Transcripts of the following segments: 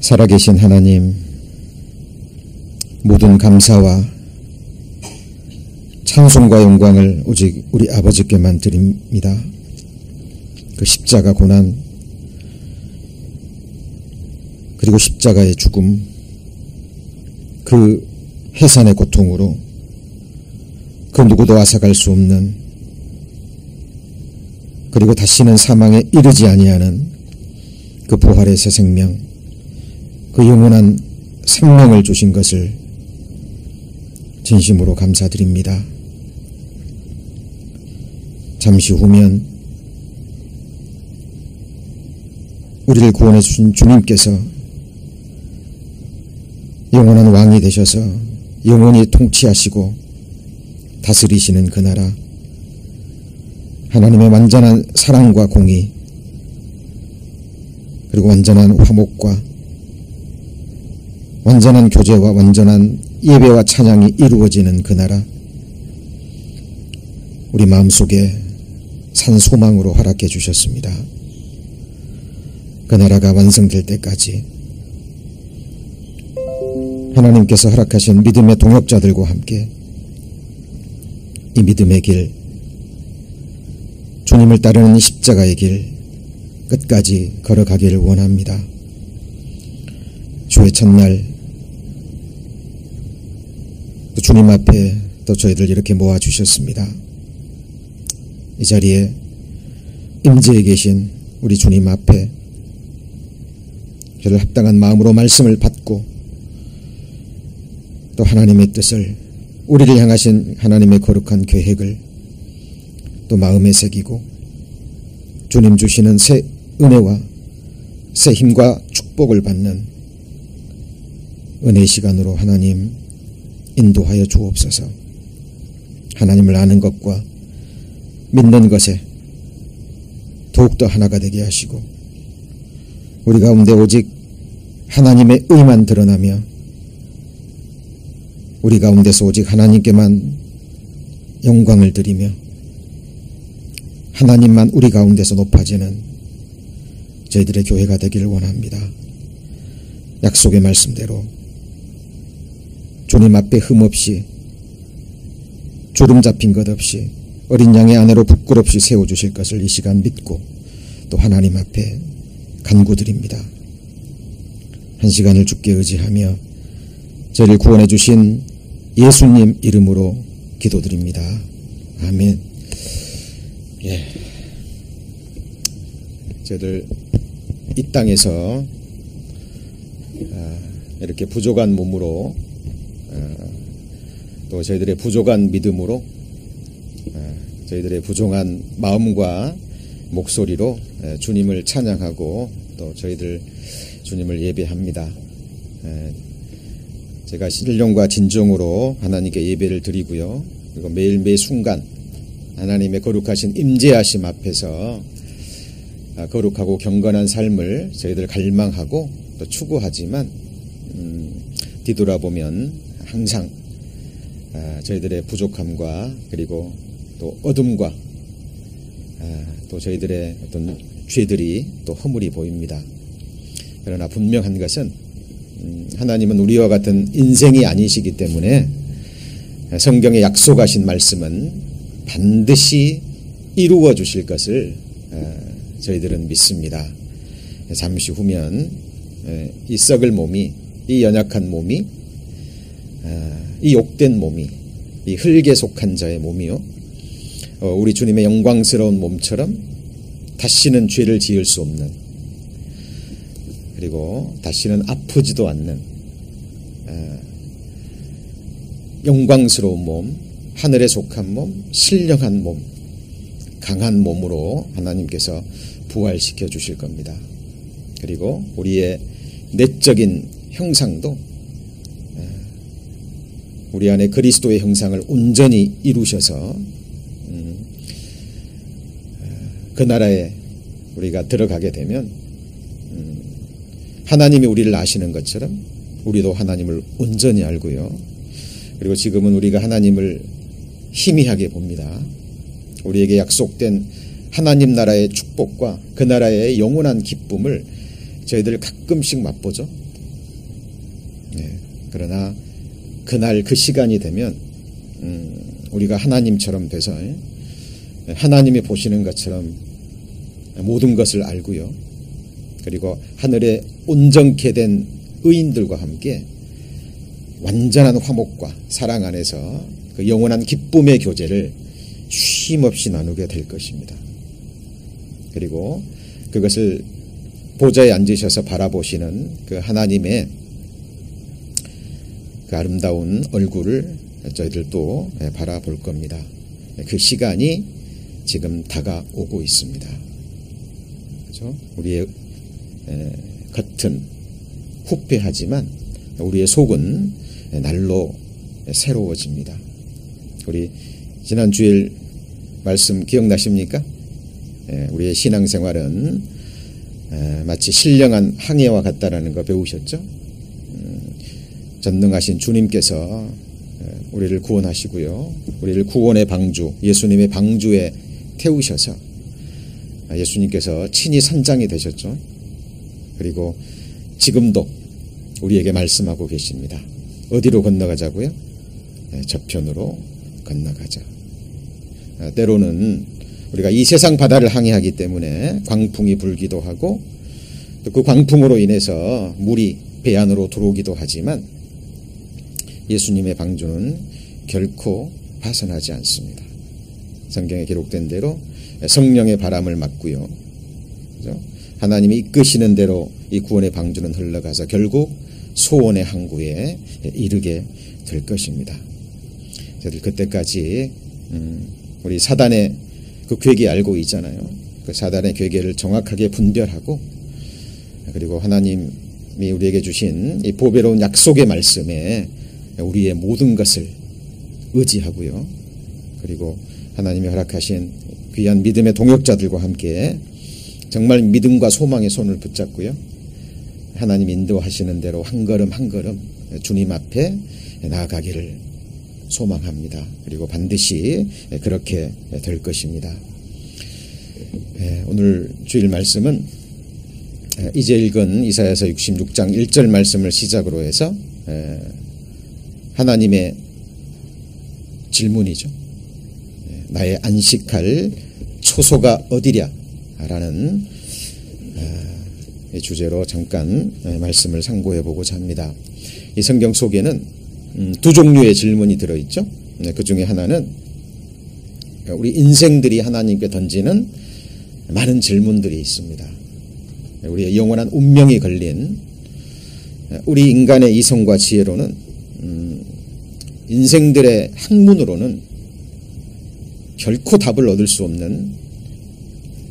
살아계신 하나님, 모든 감사와 찬송과 영광을 오직 우리 아버지께만 드립니다. 그 십자가 고난, 그리고 십자가의 죽음, 그 해산의 고통으로 그 누구도 앗아갈 수 없는, 그리고 다시는 사망에 이르지 아니하는 그 부활의 새 생명, 그 영원한 생명을 주신 것을 진심으로 감사드립니다. 잠시 후면 우리를 구원해 주신 주님께서 영원한 왕이 되셔서 영원히 통치하시고 다스리시는 그 나라, 하나님의 완전한 사랑과 공의, 그리고 완전한 화목과 완전한 교제와 완전한 예배와 찬양이 이루어지는 그 나라, 우리 마음속에 산 소망으로 허락해 주셨습니다. 그 나라가 완성될 때까지 하나님께서 허락하신 믿음의 동역자들과 함께 이 믿음의 길, 주님을 따르는 이 십자가의 길 끝까지 걸어가기를 원합니다. 주의 첫날 또 주님 앞에 또 저희들 이렇게 모아주셨습니다. 이 자리에 임재해 계신 우리 주님 앞에 저를 합당한 마음으로 말씀을 받고 또 하나님의 뜻을, 우리를 향하신 하나님의 거룩한 계획을 또 마음에 새기고 주님 주시는 새 은혜와 새 힘과 축복을 받는 은혜의 시간으로 하나님 인도하여 주옵소서. 하나님을 아는 것과 믿는 것에 더욱더 하나가 되게 하시고 우리 가운데 오직 하나님의 의만 드러나며 우리 가운데서 오직 하나님께만 영광을 드리며 하나님만 우리 가운데서 높아지는 저희들의 교회가 되기를 원합니다. 약속의 말씀대로 주님 앞에 흠없이 주름 잡힌 것 없이 어린 양의 아내로 부끄럽이 세워주실 것을 이 시간 믿고 또 하나님 앞에 간구드립니다. 한 시간을 주께 의지하며 저희를 구원해 주신 예수님 이름으로 기도드립니다. 아멘. 예, 저희들 이 땅에서 이렇게 부족한 몸으로 또 저희들의 부족한 믿음으로 저희들의 부족한 마음과 목소리로 주님을 찬양하고 또 저희들 주님을 예배합니다. 제가 신령과 진정으로 하나님께 예배를 드리고요. 그리고 매일 매 순간 하나님의 거룩하신 임재하심 앞에서 거룩하고 경건한 삶을 저희들 갈망하고 또 추구하지만 뒤돌아보면 항상 저희들의 부족함과 그리고 또 어둠과 또 저희들의 어떤 죄들이 또 허물이 보입니다. 그러나 분명한 것은 하나님은 우리와 같은 인생이 아니시기 때문에 성경에 약속하신 말씀은 반드시 이루어 주실 것을 저희들은 믿습니다. 잠시 후면 이 썩을 몸이, 이 연약한 몸이, 이 욕된 몸이, 이 흙에 속한 자의 몸이요, 우리 주님의 영광스러운 몸처럼 다시는 죄를 지을 수 없는, 그리고 다시는 아프지도 않는 영광스러운 몸, 하늘에 속한 몸, 신령한 몸, 강한 몸으로 하나님께서 부활시켜 주실 겁니다. 그리고 우리의 내적인 형상도 우리 안에 그리스도의 형상을 온전히 이루셔서 그 나라에 우리가 들어가게 되면 하나님이 우리를 아시는 것처럼 우리도 하나님을 온전히 알고요. 그리고 지금은 우리가 하나님을 희미하게 봅니다. 우리에게 약속된 하나님 나라의 축복과 그 나라의 영원한 기쁨을 저희들 가끔씩 맛보죠. 그러나 그날 그 시간이 되면 우리가 하나님처럼 돼서 하나님이 보시는 것처럼 모든 것을 알고요. 그리고 하늘에 온전케 된 의인들과 함께 완전한 화목과 사랑 안에서 그 영원한 기쁨의 교제를 쉼없이 나누게 될 것입니다. 그리고 그것을 보좌에 앉으셔서 바라보시는 그 하나님의 그 아름다운 얼굴을 저희들도 바라볼 겁니다. 그 시간이 지금 다가오고 있습니다. 그렇죠? 우리의 겉은 후패하지만 우리의 속은 날로 새로워집니다. 우리 지난 주일 말씀 기억나십니까? 우리의 신앙생활은 마치 신령한 항해와 같다라는 거 배우셨죠? 전능하신 주님께서 우리를 구원하시고요. 우리를 구원의 방주, 예수님의 방주에 태우셔서 예수님께서 친히 선장이 되셨죠. 그리고 지금도 우리에게 말씀하고 계십니다. 어디로 건너가자고요? 저편으로 건너가자. 때로는 우리가 이 세상 바다를 항해하기 때문에 광풍이 불기도 하고 또 그 광풍으로 인해서 물이 배 안으로 들어오기도 하지만 예수님의 방주는 결코 파손하지 않습니다. 성경에 기록된 대로 성령의 바람을 맞고요. 그렇죠? 하나님이 이끄시는 대로 이 구원의 방주는 흘러가서 결국 소원의 항구에 이르게 될 것입니다. 저들 그때까지 우리 사단의 그 괴계 알고 있잖아요. 그 사단의 괴계를 정확하게 분별하고 그리고 하나님이 우리에게 주신 이 보배로운 약속의 말씀에 우리의 모든 것을 의지하고요. 그리고 하나님이 허락하신 귀한 믿음의 동역자들과 함께 정말 믿음과 소망의 손을 붙잡고요. 하나님 인도하시는 대로 한 걸음 한 걸음 주님 앞에 나아가기를 소망합니다. 그리고 반드시 그렇게 될 것입니다. 오늘 주일 말씀은 이제 읽은 이사야서 66장 1절 말씀을 시작으로 해서 하나님의 질문이죠. 나의 안식할 초소가 어디랴? 라는 주제로 잠깐 말씀을 상고해 보고자 합니다. 이 성경 속에는 두 종류의 질문이 들어있죠. 그 중에 하나는 우리 인생들이 하나님께 던지는 많은 질문들이 있습니다. 우리의 영원한 운명이 걸린 우리 인간의 이성과 지혜로는 인생들의 학문으로는 결코 답을 얻을 수 없는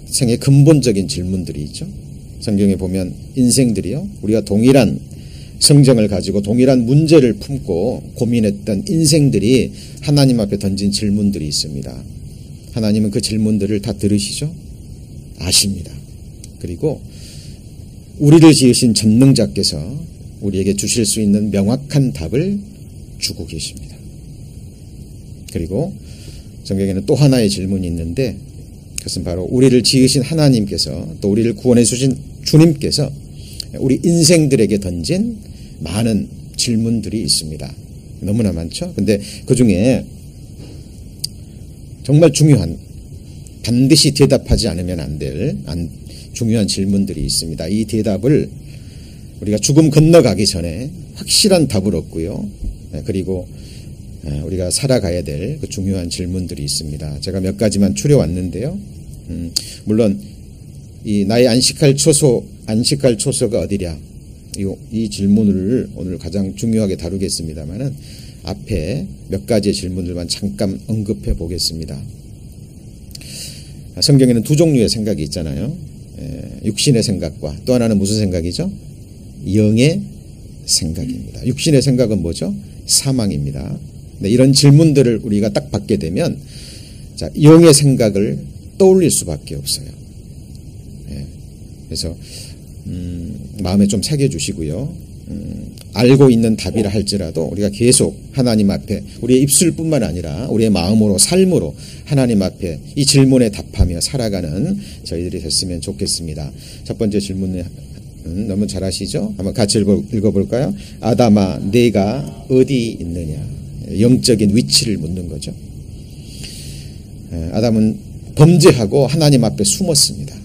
생의 근본적인 질문들이 있죠. 성경에 보면 인생들이요, 우리가 동일한 성정을 가지고 동일한 문제를 품고 고민했던 인생들이 하나님 앞에 던진 질문들이 있습니다. 하나님은 그 질문들을 다 들으시죠? 아십니다. 그리고 우리를 지으신 전능자께서 우리에게 주실 수 있는 명확한 답을 주고 계십니다. 그리고 성경에는 또 하나의 질문이 있는데 그것은 바로 우리를 지으신 하나님께서 또 우리를 구원해 주신 주님께서 우리 인생들에게 던진 많은 질문들이 있습니다. 너무나 많죠? 근데 그 중에 정말 중요한 반드시 대답하지 않으면 안 될 중요한 질문들이 있습니다. 이 대답을 우리가 죽음 건너가기 전에 확실한 답을 얻고요. 그리고 우리가 살아가야 될 그 중요한 질문들이 있습니다. 제가 몇 가지만 추려왔는데요. 물론 이 나의 안식할 초소가 어디랴? 이 질문을 오늘 가장 중요하게 다루겠습니다만은 앞에 몇 가지의 질문들만 잠깐 언급해 보겠습니다. 성경에는 두 종류의 생각이 있잖아요. 육신의 생각과 또 하나는 무슨 생각이죠? 영의 생각입니다. 육신의 생각은 뭐죠? 사망입니다. 네, 이런 질문들을 우리가 딱 받게 되면 자, 영의 생각을 떠올릴 수밖에 없어요. 그래서 마음에 좀 새겨주시고요. 알고 있는 답이라 할지라도 우리가 계속 하나님 앞에 우리의 입술뿐만 아니라 우리의 마음으로 삶으로 하나님 앞에 이 질문에 답하며 살아가는 저희들이 됐으면 좋겠습니다. 첫 번째 질문을 너무 잘 아시죠? 한번 같이 읽어볼까요? 아담아, 네가 어디 있느냐? 영적인 위치를 묻는 거죠. 아담은 범죄하고 하나님 앞에 숨었습니다.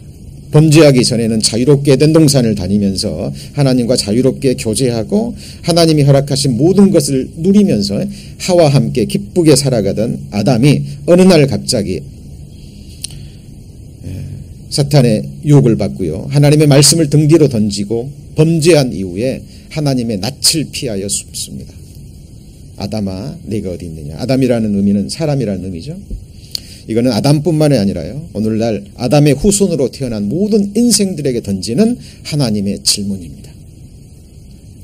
범죄하기 전에는 자유롭게 에덴 동산을 다니면서 하나님과 자유롭게 교제하고 하나님이 허락하신 모든 것을 누리면서 하와 함께 기쁘게 살아가던 아담이 어느 날 갑자기 사탄의 유혹을 받고요. 하나님의 말씀을 등 뒤로 던지고 범죄한 이후에 하나님의 낯을 피하여 숨습니다. 아담아, 네가 어디 있느냐? 아담이라는 의미는 사람이라는 의미죠. 이거는 아담뿐만이 아니라요. 오늘날 아담의 후손으로 태어난 모든 인생들에게 던지는 하나님의 질문입니다.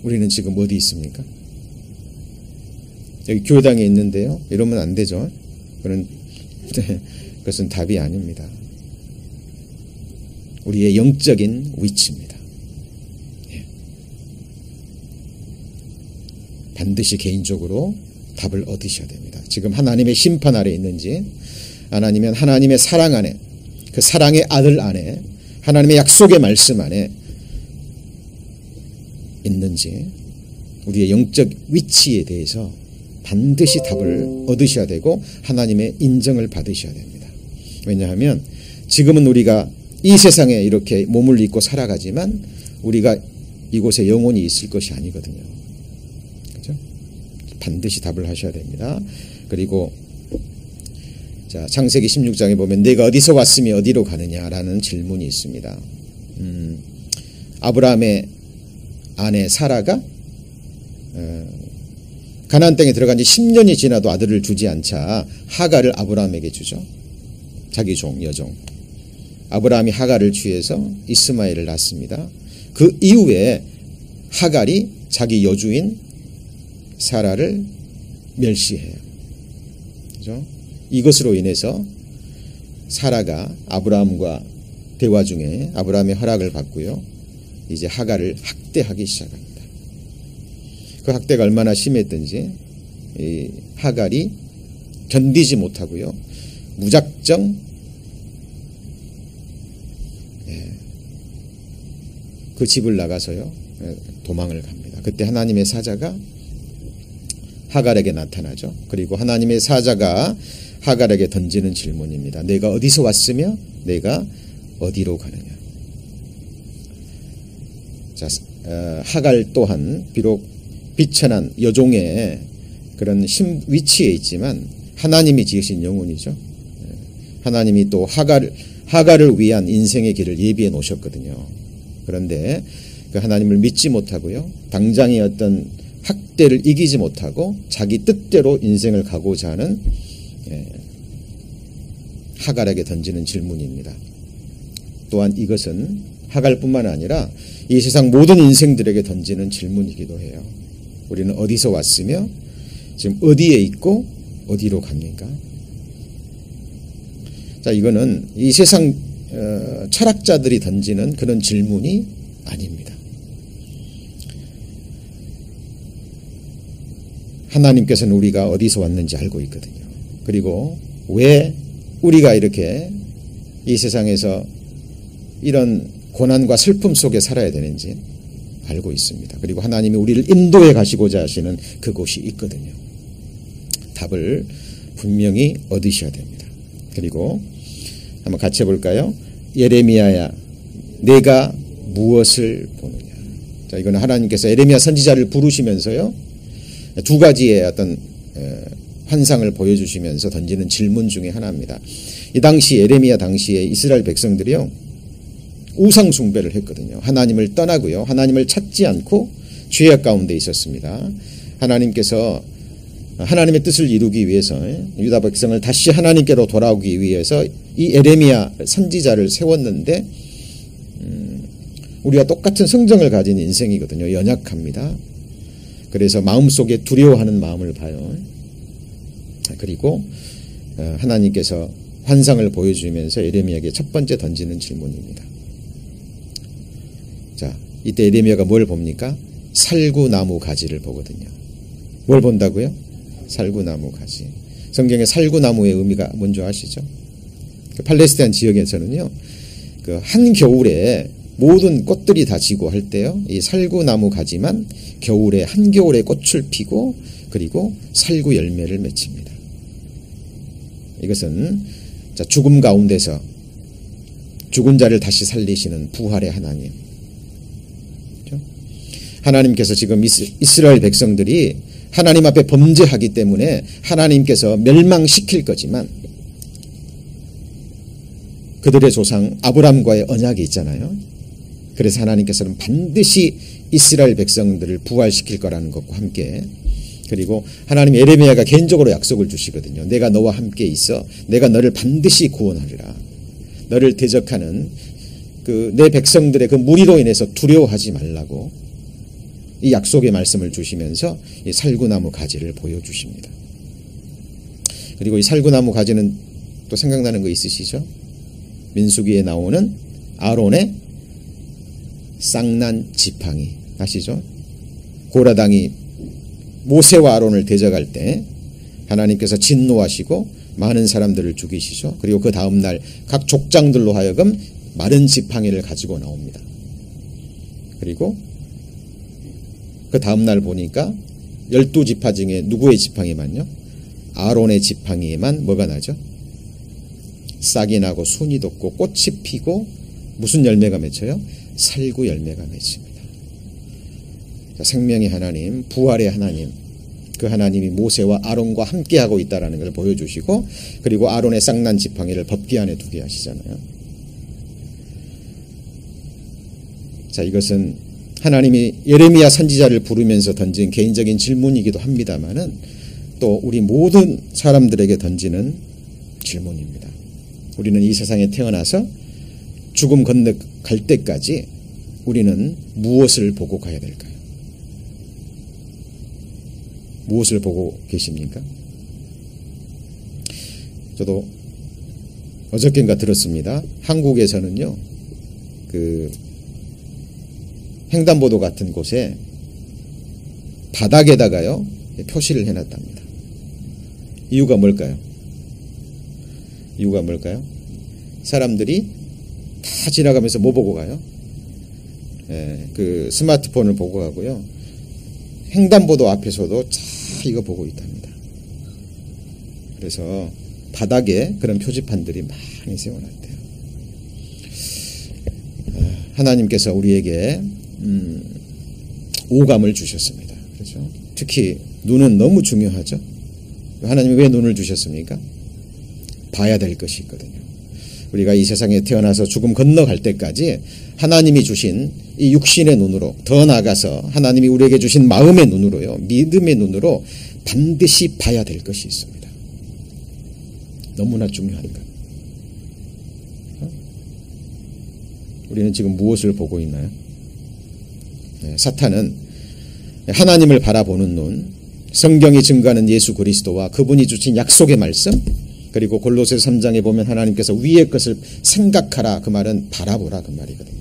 우리는 지금 어디 있습니까? 여기 교회당에 있는데요. 이러면 안 되죠. 그것은 답이 아닙니다. 우리의 영적인 위치입니다. 반드시 개인적으로 답을 얻으셔야 됩니다. 지금 하나님의 심판 아래 있는지 아니면 하나님의 사랑 안에, 그 사랑의 아들 안에, 하나님의 약속의 말씀 안에 있는지 우리의 영적 위치에 대해서 반드시 답을 얻으셔야 되고 하나님의 인정을 받으셔야 됩니다. 왜냐하면 지금은 우리가 이 세상에 이렇게 몸을 입고 살아가지만 우리가 이곳에 영원히 있을 것이 아니거든요. 그죠? 반드시 답을 하셔야 됩니다. 그리고 자, 창세기 16장에 보면 내가 어디서 왔으며 어디로 가느냐라는 질문이 있습니다. 아브라함의 아내 사라가 가나안 땅에 들어간 지 10년이 지나도 아들을 주지 않자 하갈을 아브라함에게 주죠. 자기 종, 여종. 아브라함이 하갈을 취해서 이스마엘을 낳습니다. 그 이후에 하갈이 자기 여주인 사라를 멸시해요. 그죠? 이것으로 인해서 사라가 아브라함과 대화 중에 아브라함의 허락을 받고요. 이제 하갈을 학대하기 시작합니다. 그 학대가 얼마나 심했든지 이 하갈이 견디지 못하고요. 무작정 그 집을 나가서요. 도망을 갑니다. 그때 하나님의 사자가 하갈에게 나타나죠. 그리고 하나님의 사자가 하갈에게 던지는 질문입니다. 내가 어디서 왔으며 내가 어디로 가느냐. 자, 하갈 또한 비록 비천한 여종의 그런 위치에 있지만 하나님이 지으신 영혼이죠. 하나님이 또 하갈을 위한 인생의 길을 예비해 놓으셨거든요. 그런데 그 하나님을 믿지 못하고요. 당장의 어떤 학대를 이기지 못하고 자기 뜻대로 인생을 가고자 하는 하갈에게 던지는 질문입니다. 또한 이것은 하갈뿐만 아니라 이 세상 모든 인생들에게 던지는 질문이기도 해요. 우리는 어디서 왔으며 지금 어디에 있고 어디로 갑니까? 자, 이거는 이 세상 철학자들이 던지는 그런 질문이 아닙니다. 하나님께서는 우리가 어디서 왔는지 알고 있거든요. 그리고 왜 우리가 이렇게 이 세상에서 이런 고난과 슬픔 속에 살아야 되는지 알고 있습니다. 그리고 하나님이 우리를 인도해 가시고자 하시는 그곳이 있거든요. 답을 분명히 얻으셔야 됩니다. 그리고 한번 같이 해볼까요? 예레미야야, 내가 무엇을 보느냐. 자, 이거는 하나님께서 예레미야 선지자를 부르시면서요. 두 가지의 어떤 환상을 보여주시면서 던지는 질문 중에 하나입니다. 이 당시 예레미야 당시에 이스라엘 백성들이요. 우상 숭배를 했거든요. 하나님을 떠나고요. 하나님을 찾지 않고 죄악 가운데 있었습니다. 하나님께서 하나님의 뜻을 이루기 위해서 유다 백성을 다시 하나님께로 돌아오기 위해서 이 예레미야 선지자를 세웠는데 우리가 똑같은 성정을 가진 인생이거든요. 연약합니다. 그래서 마음속에 두려워하는 마음을 봐요. 그리고 하나님께서 환상을 보여주면서 예레미야에게 첫 번째 던지는 질문입니다. 자, 이때 예레미야가 뭘 봅니까? 살구나무 가지를 보거든요. 뭘 본다고요? 살구나무 가지. 성경의 살구나무의 의미가 뭔지 아시죠? 그 팔레스타인 지역에서는요, 그 한겨울에 모든 꽃들이 다 지고 할 때요, 이 살구나무 가지만 겨울에 한겨울에 꽃을 피고 그리고 살구 열매를 맺힙니다. 이것은 죽음 가운데서 죽은 자를 다시 살리시는 부활의 하나님. 하나님께서 지금 이스라엘 백성들이 하나님 앞에 범죄하기 때문에 하나님께서 멸망시킬 거지만 그들의 조상 아브람과의 언약이 있잖아요. 그래서 하나님께서는 반드시 이스라엘 백성들을 부활시킬 거라는 것과 함께, 그리고 하나님 예레미야가 개인적으로 약속을 주시거든요. 내가 너와 함께 있어 내가 너를 반드시 구원하리라. 너를 대적하는 내 백성들의 그 무리로 인해서 두려워하지 말라고 이 약속의 말씀을 주시면서 이 살구나무 가지를 보여주십니다. 그리고 이 살구나무 가지는 또 생각나는 거 있으시죠? 민수기에 나오는 아론의 쌍난 지팡이 아시죠? 고라당이 모세와 아론을 대적할 때 하나님께서 진노하시고 많은 사람들을 죽이시죠. 그리고 그 다음날 각 족장들로 하여금 마른 지팡이를 가지고 나옵니다. 그리고 그 다음날 보니까 12지파 중에 누구의 지팡이만요? 아론의 지팡이에만 뭐가 나죠? 싹이 나고 순이 돋고 꽃이 피고 무슨 열매가 맺혀요? 살구 열매가 맺힙니다. 생명의 하나님, 부활의 하나님, 그 하나님이 모세와 아론과 함께하고 있다는 걸 보여주시고, 그리고 아론의 쌍난 지팡이를 법궤 안에 두게 하시잖아요. 자, 이것은 하나님이 예레미야 선지자를 부르면서 던진 개인적인 질문이기도 합니다만은 또 우리 모든 사람들에게 던지는 질문입니다. 우리는 이 세상에 태어나서 죽음 건너갈 때까지 우리는 무엇을 보고 가야 될까요? 무엇을 보고 계십니까? 저도 어저께인가 들었습니다. 한국에서는요, 횡단보도 같은 곳에 바닥에다가요 표시를 해놨답니다. 이유가 뭘까요? 사람들이 다 지나가면서 뭐 보고 가요? 그 스마트폰을 보고 가고요. 횡단보도 앞에서도 자 이거 보고 있답니다. 그래서 바닥에 그런 표지판들이 많이 세워놨대요. 하나님께서 우리에게 오감을 주셨습니다. 그렇죠? 특히 눈은 너무 중요하죠. 하나님이 왜 눈을 주셨습니까? 봐야 될 것이 있거든요. 우리가 이 세상에 태어나서 죽음 건너갈 때까지 하나님이 주신 이 육신의 눈으로, 더 나아가서 하나님이 우리에게 주신 마음의 눈으로요, 믿음의 눈으로 반드시 봐야 될 것이 있습니다. 너무나 중요한 것. 우리는 지금 무엇을 보고 있나요? 사탄은 하나님을 바라보는 눈, 성경이 증거하는 예수 그리스도와 그분이 주신 약속의 말씀, 그리고 골로새서 3장에 보면 하나님께서 위의 것을 생각하라, 그 말은 바라보라 그 말이거든요.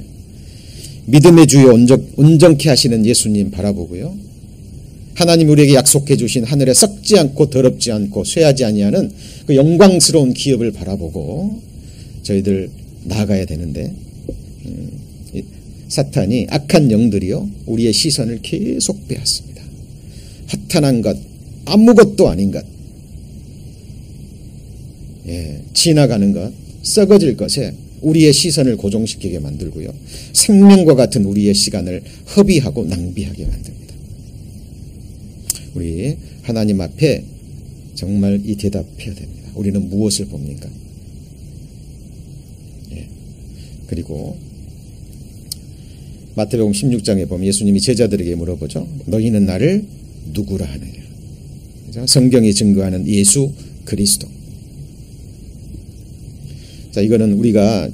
믿음의 주여 온전케 하시는 예수님 바라보고요, 하나님 우리에게 약속해 주신 하늘에 썩지 않고 더럽지 않고 쇠하지 아니하는 그 영광스러운 기업을 바라보고 저희들 나아가야 되는데, 사탄이, 악한 영들이요 우리의 시선을 계속 빼앗습니다. 허탄한 것, 아무것도 아닌 것, 지나가는 것, 썩어질 것에 우리의 시선을 고정시키게 만들고요, 생명과 같은 우리의 시간을 허비하고 낭비하게 만듭니다. 우리 하나님 앞에 정말 이 대답해야 됩니다. 우리는 무엇을 봅니까? 그리고 마태복음 16장에 보면 예수님이 제자들에게 물어보죠. 너희는 나를 누구라 하느냐. 그렇죠? 성경이 증거하는 예수 그리스도. 자, 이거는 우리가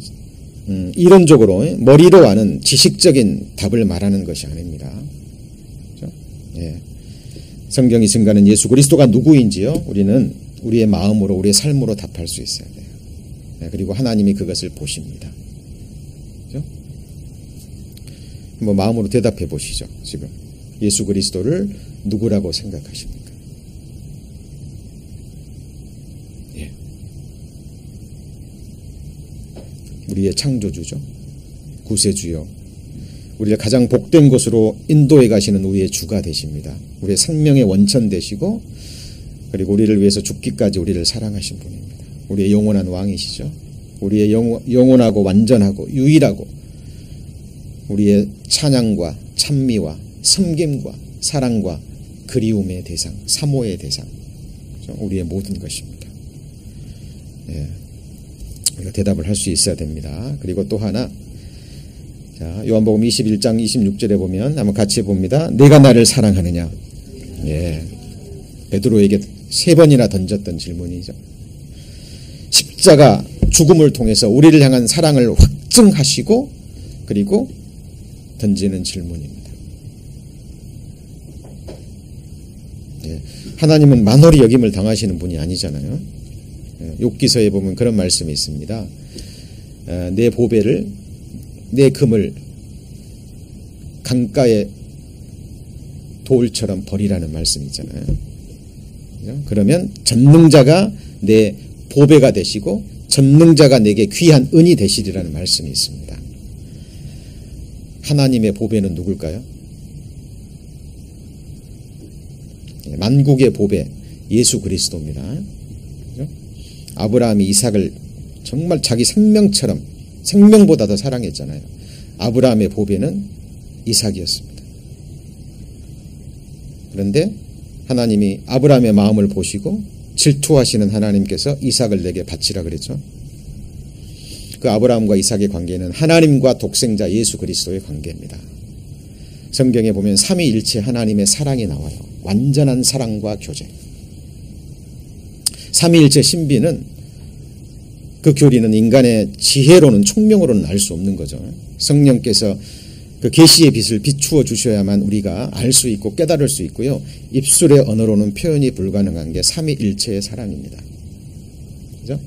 이론적으로 머리로 아는 지식적인 답을 말하는 것이 아닙니다. 그렇죠? 성경이 증거하는 예수 그리스도가 누구인지요, 우리는 우리의 마음으로, 우리의 삶으로 답할 수 있어야 돼요. 그리고 하나님이 그것을 보십니다. 그렇죠? 한번 마음으로 대답해 보시죠. 지금 예수 그리스도를 누구라고 생각하십니까? 우리의 창조주죠. 구세주요, 우리가 가장 복된 곳으로 인도해 가시는 우리의 주가 되십니다. 우리의 생명의 원천 되시고, 그리고 우리를 위해서 죽기까지 우리를 사랑하신 분입니다. 우리의 영원한 왕이시죠. 우리의 영원하고 완전하고 유일하고 우리의 찬양과 찬미와 섬김과 사랑과 그리움의 대상, 사모의 대상, 우리의 모든 것입니다. 예, 우리가 대답을 할 수 있어야 됩니다. 그리고 또 하나, 자, 요한복음 21장 26절에 보면 한번 같이 봅니다. 내가 나를 사랑하느냐? 예, 베드로에게 3번이나 던졌던 질문이죠. 십자가 죽음을 통해서 우리를 향한 사랑을 확증하시고 그리고 던지는 질문입니다. 예, 하나님은 만홀히 여김을 당하시는 분이 아니잖아요. 예, 욥기서에 보면 그런 말씀이 있습니다. 내 보배를, 내 금을 강가의 돌처럼 버리라는 말씀이 있잖아요. 그러면 전능자가 내 보배가 되시고 전능자가 내게 귀한 은이 되시리라는 말씀이 있습니다. 하나님의 보배는 누굴까요? 만국의 보배 예수 그리스도입니다. 아브라함이 이삭을 정말 자기 생명처럼, 생명보다 더 사랑했잖아요. 아브라함의 보배는 이삭이었습니다. 그런데 하나님이 아브라함의 마음을 보시고 질투하시는 하나님께서 이삭을 내게 바치라 그랬죠. 그 아브라함과 이삭의 관계는 하나님과 독생자 예수 그리스도의 관계입니다. 성경에 보면 삼위일체 하나님의 사랑이 나와요. 완전한 사랑과 교제. 삼위일체 신비는, 그 교리는 인간의 지혜로는, 총명으로는 알 수 없는 거죠. 성령께서 그 계시의 빛을 비추어 주셔야만 우리가 알 수 있고 깨달을 수 있고요. 입술의 언어로는 표현이 불가능한 게 삼위일체의 사랑입니다. 그죠?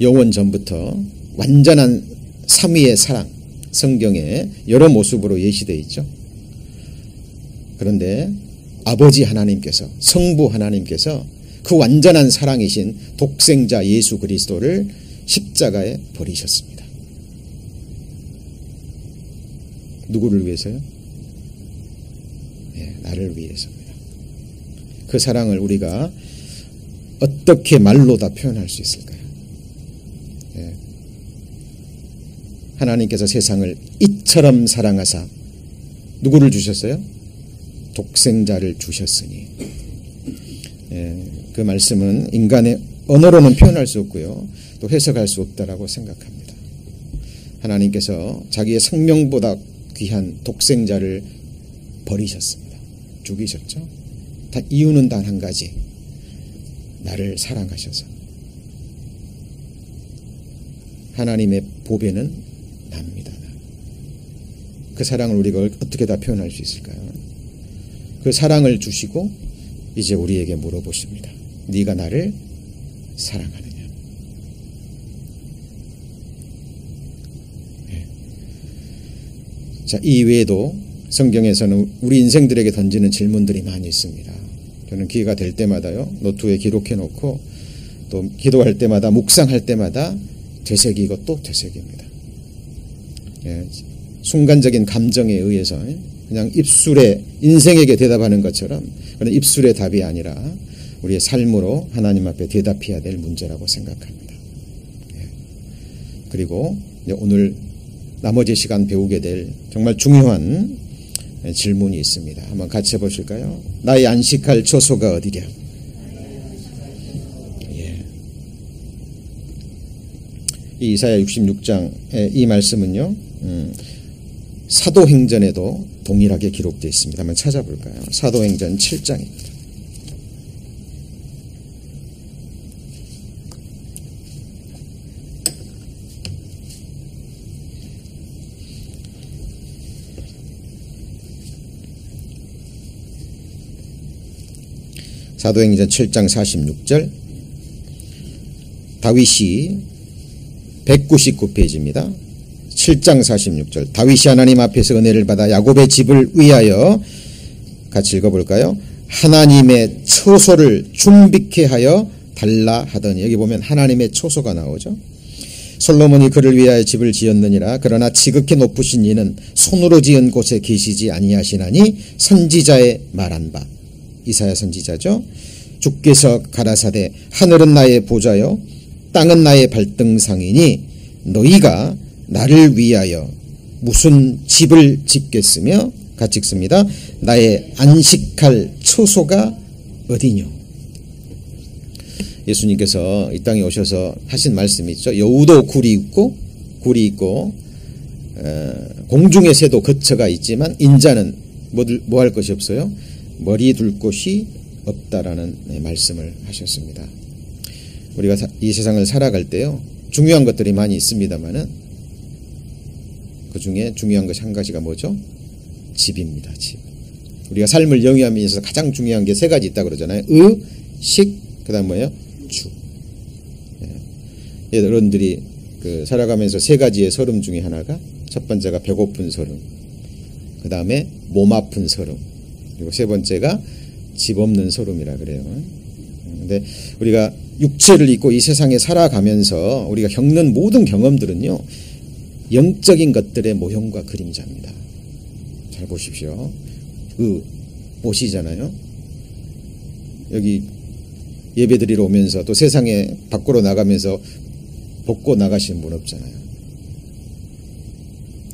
영원 전부터 완전한 삼위의 사랑, 성경에 여러 모습으로 예시되어 있죠. 그런데 아버지 하나님께서, 성부 하나님께서 그 완전한 사랑이신 독생자 예수 그리스도를 십자가에 버리셨습니다. 누구를 위해서요? 네, 나를 위해서입니다. 그 사랑을 우리가 어떻게 말로 다 표현할 수 있을까요? 네. 하나님께서 세상을 이처럼 사랑하사 누구를 주셨어요? 독생자를 주셨으니. 네, 그 말씀은 인간의 언어로는 표현할 수 없고요, 또 해석할 수 없다라고 생각합니다. 하나님께서 자기의 생명보다 귀한 독생자를 버리셨습니다. 죽이셨죠. 이유는 단 한 가지, 나를 사랑하셔서. 하나님의 보배는 납니다. 그 사랑을 우리가 어떻게 다 표현할 수 있을까요? 그 사랑을 주시고 이제 우리에게 물어보십니다. 네가 나를 사랑하느냐? 네. 자, 이 외에도 성경에서는 우리 인생들에게 던지는 질문들이 많이 있습니다. 저는 기회가 될 때마다요, 노트에 기록해 놓고 또 기도할 때마다, 묵상할 때마다 되새기고 또 되새깁니다. 예, 순간적인 감정에 의해서 그냥 입술에, 인생에게 대답하는 것처럼 그런 입술의 답이 아니라 우리의 삶으로 하나님 앞에 대답해야 될 문제라고 생각합니다. 예. 그리고 오늘 나머지 시간 배우게 될 정말 중요한 질문이 있습니다. 한번 같이 해보실까요? 나의 안식할 처소가 어디랴? 예. 이 이사야 66장의 이 말씀은요, 사도행전에도 동일하게 기록되어 있습니다. 한번 찾아볼까요? 사도행전 7장입니다. 사도행전 7장 46절, 다윗이 199페이지입니다. 7장 46절, 다윗이 하나님 앞에서 은혜를 받아 야곱의 집을 위하여, 같이 읽어볼까요? 하나님의 처소를 준비케 하여 달라 하더니. 여기 보면 하나님의 처소가 나오죠. 솔로몬이 그를 위하여 집을 지었느니라. 그러나 지극히 높으신 이는 손으로 지은 곳에 계시지 아니하시나니 선지자의 말한 바. 이사야 선지자죠. 주께서 가라사대 하늘은 나의 보좌요 땅은 나의 발등상이니 너희가 나를 위하여 무슨 집을 짓겠으며, 같이 읽습니다. 나의 안식할 처소가 어디뇨. 예수님께서 이 땅에 오셔서 하신 말씀이 있죠. 여우도 굴이 있고 공중의 새도 거처가 있지만 인자는 뭐 할 것이 없어요? 머리 둘 곳이 없다라는 말씀을 하셨습니다. 우리가 이 세상을 살아갈 때요, 중요한 것들이 많이 있습니다만은 그 중에 중요한 것이 한 가지가 뭐죠? 집입니다. 집. 우리가 삶을 영위하면서 가장 중요한 게 세 가지 있다 그러잖아요. 의, 식, 그 다음 뭐예요? 주. 여러분들이 살아가면서 세 가지의 서름 중에 하나가, 첫 번째가 배고픈 서름, 그 다음에 몸 아픈 서름, 그리고 세 번째가 집 없는 서름이라 그래요. 근데 우리가 육체를 입고 이 세상에 살아가면서 우리가 겪는 모든 경험들은요, 영적인 것들의 모형과 그림자입니다. 잘 보십시오. 옷이잖아요. 여기 예배드리러 오면서 또 세상에 밖으로 나가면서 벗고 나가시는 분 없잖아요.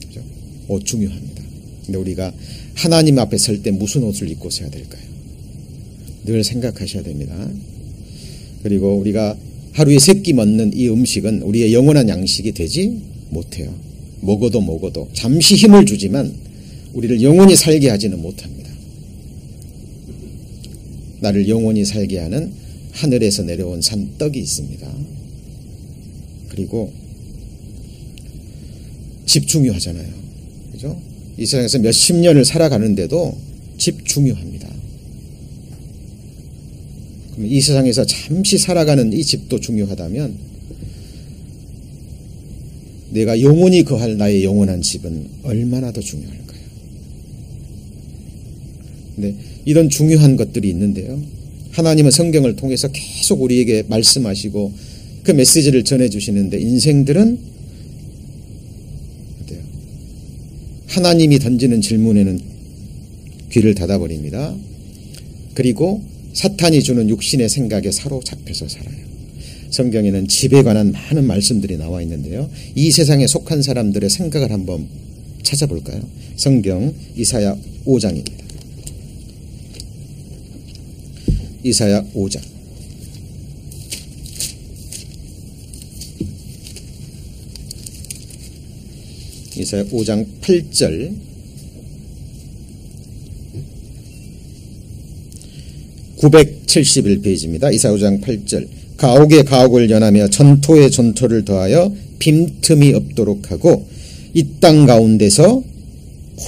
그죠? 옷 중요합니다. 근데 우리가 하나님 앞에 설 때 무슨 옷을 입고 서야 될까요? 늘 생각하셔야 됩니다. 그리고 우리가 하루에 3끼 먹는 이 음식은 우리의 영원한 양식이 되지 못해요. 먹어도 잠시 힘을 주지만 우리를 영원히 살게 하지는 못합니다. 나를 영원히 살게 하는 하늘에서 내려온 산떡이 있습니다. 그리고 집 중요하잖아요. 그죠? 이 세상에서 몇십 년을 살아가는데도 집 중요합니다. 그럼 이 세상에서 잠시 살아가는 이 집도 중요하다면 내가 영원히 거할 나의 영원한 집은 얼마나 더 중요할까요? 근데 이런 중요한 것들이 있는데요, 하나님은 성경을 통해서 계속 우리에게 말씀하시고 그 메시지를 전해주시는데 인생들은 어때요? 하나님이 던지는 질문에는 귀를 닫아버립니다. 그리고 사탄이 주는 육신의 생각에 사로잡혀서 살아요. 성경에는 집에 관한 많은 말씀들이 나와 있는데요, 이 세상에 속한 사람들의 생각을 한번 찾아볼까요? 성경 이사야 5장입니다. 이사야 5장. 이사야 5장 8절. 971페이지입니다. 이사야 5장 8절. 가옥에 가옥을 연하며 전토에 전토를 더하여 빈틈이 없도록 하고 이 땅 가운데서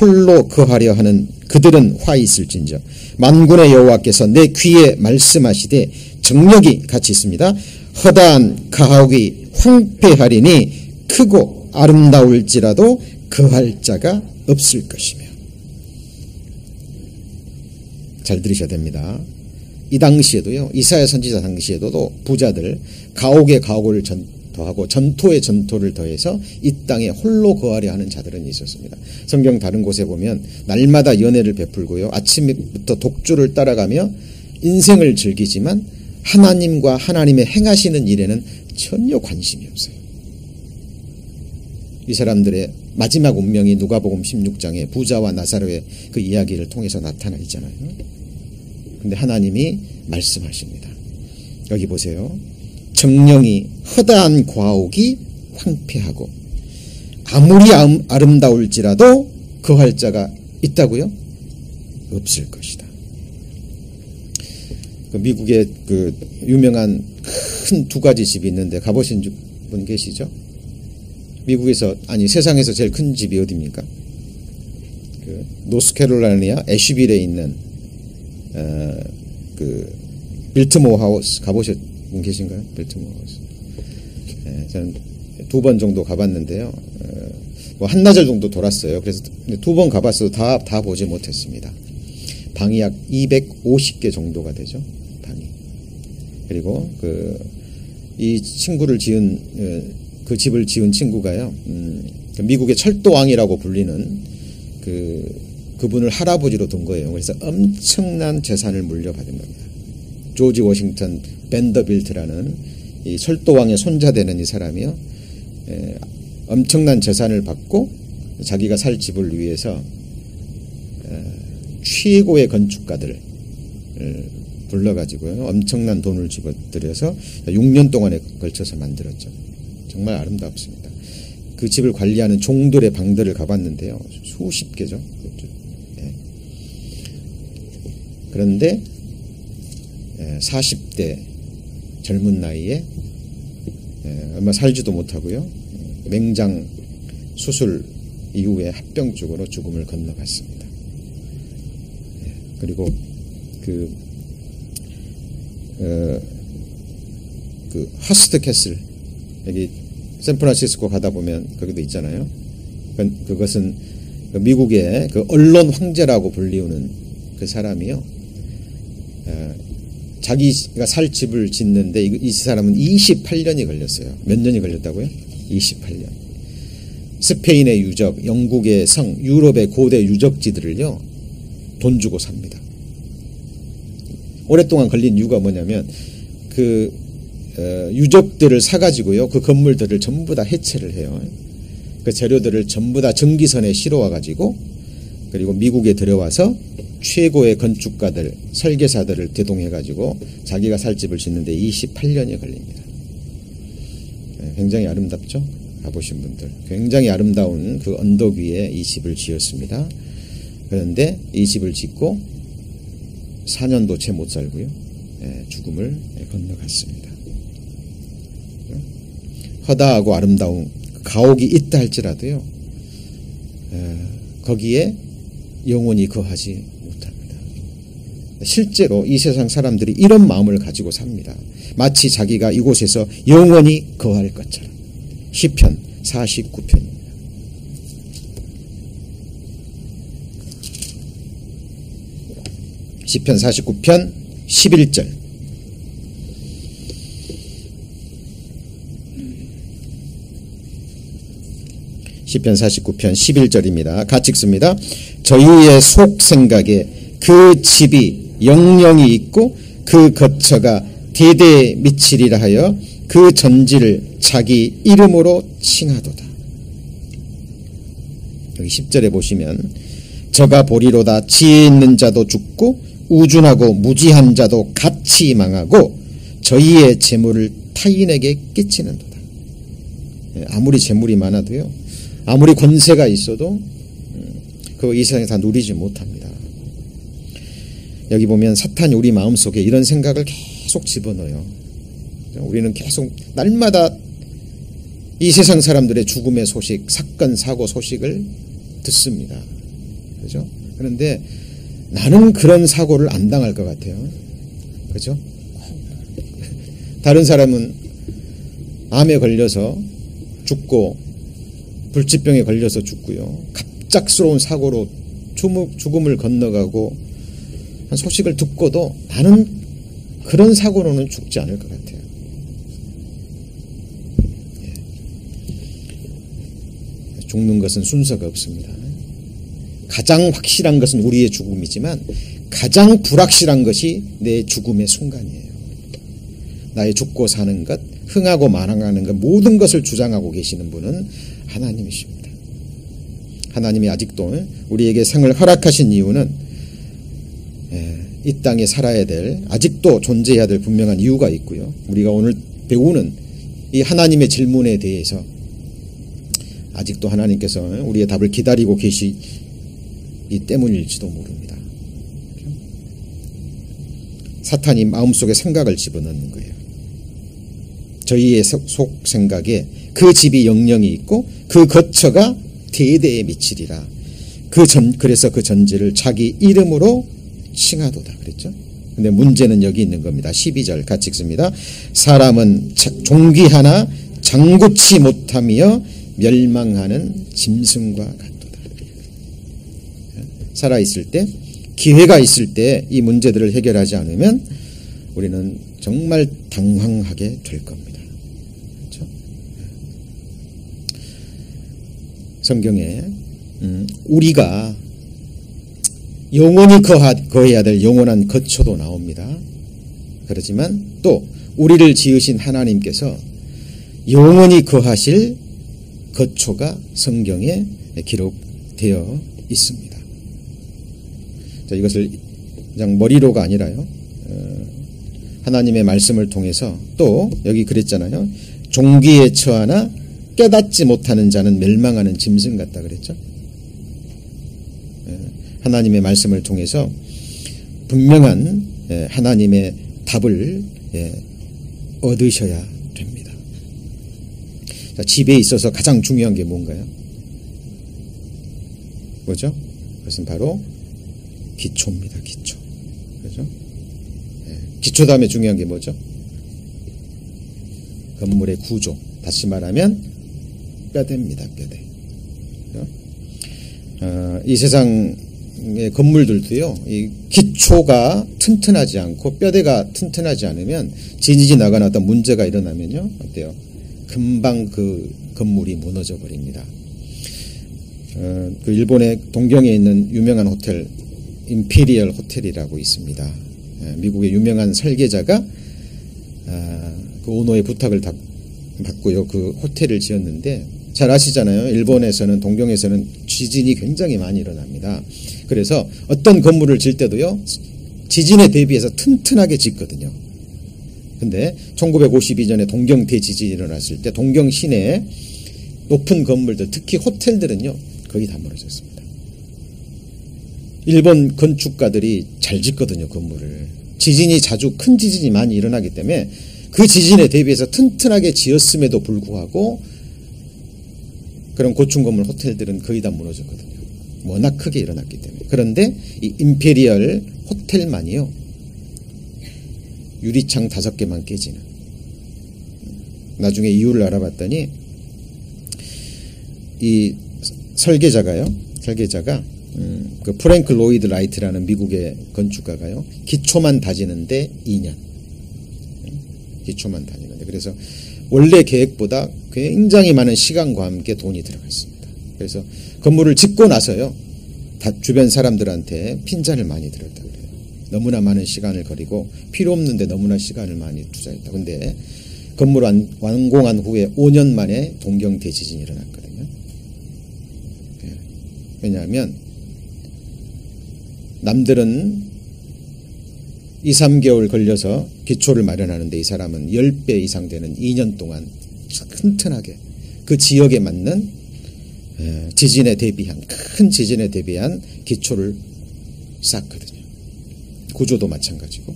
홀로 거하려 하는 그들은 화 있을진저 만군의 여호와께서 내 귀에 말씀하시되 정력이 같이 있습니다. 허다한 가옥이 황폐하리니 크고 아름다울지라도 거할 자가 없을 것이며. 잘 들으셔야 됩니다. 이 당시에도요, 이사야 선지자 당시에도 부자들 가옥에 가옥을 더하고 전토에 전토를 더해서 이 땅에 홀로 거하려 하는 자들은 있었습니다. 성경 다른 곳에 보면 날마다 연애를 베풀고요, 아침부터 독주를 따라가며 인생을 즐기지만 하나님과 하나님의 행하시는 일에는 전혀 관심이 없어요. 이 사람들의 마지막 운명이 누가복음 16장에 부자와 나사로의 그 이야기를 통해서 나타나 있잖아요. 근데 하나님이 말씀하십니다. 여기 보세요. 정령이 허다한 과옥이 황폐하고 아무리 아름다울지라도 거할 자가 있다고요? 없을 것이다. 미국에 그 유명한 큰 2가지 집이 있는데 가보신 분 계시죠? 미국에서, 아니 세상에서 제일 큰 집이 어디입니까? 그 노스캐롤라이나 애쉬빌에 있는 그 빌트모어 하우스 가보신 분 계신가요? 빌트모어 하우스. 저는 2번 정도 가봤는데요. 뭐 한나절 정도 돌았어요. 그래서 2번 가봤어도 다 보지 못했습니다. 방이 약 250개 정도가 되죠. 방이. 그리고 이 친구를 지은 그 집을 지은 친구가요, 미국의 철도왕이라고 불리는 그분을 할아버지로 둔 거예요. 그래서 엄청난 재산을 물려받은 겁니다. 조지 워싱턴 밴더빌트라는 이 철도왕의 손자 되는 이 사람이요, 엄청난 재산을 받고 자기가 살 집을 위해서 최고의 건축가들을 불러가지고요, 엄청난 돈을 집어들여서 6년 동안에 걸쳐서 만들었죠. 정말 아름답습니다. 그 집을 관리하는 종들의 방들을 가봤는데요, 수십 개죠. 그런데 40대 젊은 나이에 얼마 살지도 못하고요, 맹장 수술 이후에 합병증으로 죽음을 건너갔습니다. 그리고 그 하스트 캐슬, 여기 샌프란시스코 가다 보면 거기도 있잖아요. 그것은 미국의 그 언론 황제라고 불리우는 그 사람이요, 자기가 살 집을 짓는데 이 사람은 28년이 걸렸어요. 몇 년이 걸렸다고요? 28년. 스페인의 유적, 영국의 성, 유럽의 고대 유적지들을요, 돈 주고 삽니다. 오랫동안 걸린 이유가 뭐냐면 유적들을 사가지고요, 그 건물들을 전부 다 해체를 해요. 그 재료들을 전부 다 전기선에 실어와가지고, 그리고 미국에 들여와서 최고의 건축가들, 설계사들을 대동해가지고 자기가 살 집을 짓는데 28년이 걸립니다. 굉장히 아름답죠? 가보신 분들. 굉장히 아름다운 그 언덕 위에 이 집을 지었습니다. 그런데 이 집을 짓고 4년도 채 못 살고요, 죽음을 건너갔습니다. 허다하고 아름다운 가옥이 있다 할지라도요, 거기에 영원히 거하지 못합니다. 실제로 이 세상 사람들이 이런 마음을 가지고 삽니다. 마치 자기가 이곳에서 영원히 거할 것처럼. 시편 49편입니다. 시편 49편 11절. 시편 49편 11절입니다. 같이 읽습니다. 저희의 속 생각에 그 집이 영영이 있고 그 거처가 대대에 미치리라 하여 그 전지를 자기 이름으로 칭하도다. 여기 10절에 보시면 저가 보리로다 지혜 있는 자도 죽고 우준하고 무지한 자도 같이 망하고 저희의 재물을 타인에게 끼치는도다. 아무리 재물이 많아도요, 아무리 권세가 있어도 그거 이 세상에 다 누리지 못합니다. 여기 보면 사탄이 우리 마음속에 이런 생각을 계속 집어넣어요. 우리는 계속 날마다 이 세상 사람들의 죽음의 소식, 사건, 사고 소식을 듣습니다. 그죠? 그런데 나는 그런 사고를 안 당할 것 같아요. 그죠? 다른 사람은 암에 걸려서 죽고 불치병에 걸려서 죽고요, 갑작스러운 사고로 죽음을 건너가고 한 소식을 듣고도 나는 그런 사고로는 죽지 않을 것 같아요. 죽는 것은 순서가 없습니다. 가장 확실한 것은 우리의 죽음이지만 가장 불확실한 것이 내 죽음의 순간이에요. 나의 죽고 사는 것, 흥하고 만항하는 것, 모든 것을 주장하고 계시는 분은 하나님이십니다. 하나님이 아직도 우리에게 생을 허락하신 이유는 이 땅에 살아야 될, 아직도 존재해야 될 분명한 이유가 있고요, 우리가 오늘 배우는 이 하나님의 질문에 대해서 아직도 하나님께서 우리의 답을 기다리고 계시기 때문일지도 모릅니다. 사탄이 마음속에 생각을 집어넣는 거예요. 저희의 속 생각에 그 집이 영영이 있고 그 거처가 대대에 미치리라. 그래서 그 전지를 자기 이름으로 칭하도다 그랬죠. 근데 문제는 여기 있는 겁니다. 12절 같이 읽습니다. 사람은 종기 하나 장구치 못하며 멸망하는 짐승과 같도다. 살아있을 때, 기회가 있을 때 이 문제들을 해결하지 않으면 우리는 정말 당황하게 될 겁니다. 그렇죠? 성경에 우리가 영원히 거해야 될 영원한 거처도 나옵니다. 그렇지만 또 우리를 지으신 하나님께서 영원히 거하실 거처가 성경에 기록되어 있습니다. 자, 이것을 그냥 머리로가 아니라요. 하나님의 말씀을 통해서 또 여기 그랬잖아요. 종기에 처하나 깨닫지 못하는 자는 멸망하는 짐승 같다 그랬죠. 하나님의 말씀을 통해서 분명한 하나님의 답을 얻으셔야 됩니다. 자, 집에 있어서 가장 중요한 게 뭔가요? 뭐죠? 그것은 바로 기초입니다. 기초. 그죠? 기초 다음에 중요한 게 뭐죠? 건물의 구조. 다시 말하면 뼈대입니다. 뼈대. 이 세상의 건물들도요, 이 기초가 튼튼하지 않고 뼈대가 튼튼하지 않으면 지진이 나거나 어떤 문제가 일어나면요, 어때요? 금방 그 건물이 무너져 버립니다. 그 일본의 동경에 있는 유명한 호텔, 임페리얼 호텔이라고 있습니다. 미국의 유명한 설계자가 그 오너의 부탁을 받고요, 그 호텔을 지었는데, 잘 아시잖아요. 일본에서는, 동경에서는 지진이 굉장히 많이 일어납니다. 그래서 어떤 건물을 질 때도요, 지진에 대비해서 튼튼하게 짓거든요. 근데 1952년에 동경 대지진이 일어났을 때 동경 시내에 높은 건물들, 특히 호텔들은요, 거의 다 무너졌습니다. 일본 건축가들이 잘 짓거든요, 건물을. 지진이 자주, 큰 지진이 많이 일어나기 때문에 그 지진에 대비해서 튼튼하게 지었음에도 불구하고 그런 고층 건물 호텔들은 거의 다 무너졌거든요. 워낙 크게 일어났기 때문에. 그런데 이 임페리얼 호텔만이요, 유리창 5개만 깨지는. 나중에 이유를 알아봤더니 이 설계자가 그 프랭크 로이드 라이트라는 미국의 건축가가요, 기초만 다지는데 2년. 기초만 다니는데. 그래서 원래 계획보다 굉장히 많은 시간과 함께 돈이 들어갔습니다. 그래서 건물을 짓고 나서요, 다 주변 사람들한테 핀잔을 많이 들었다 그래요. 너무나 많은 시간을 거리고 필요 없는데 너무나 시간을 많이 투자했다. 근데 건물 완공한 후에 5년 만에 동경 대지진이 일어났거든요. 왜냐하면 남들은 2, 3개월 걸려서 기초를 마련하는데 이 사람은 10배 이상 되는 2년 동안 튼튼하게 그 지역에 맞는 지진에 대비한, 큰 지진에 대비한 기초를 쌓거든요. 구조도 마찬가지고.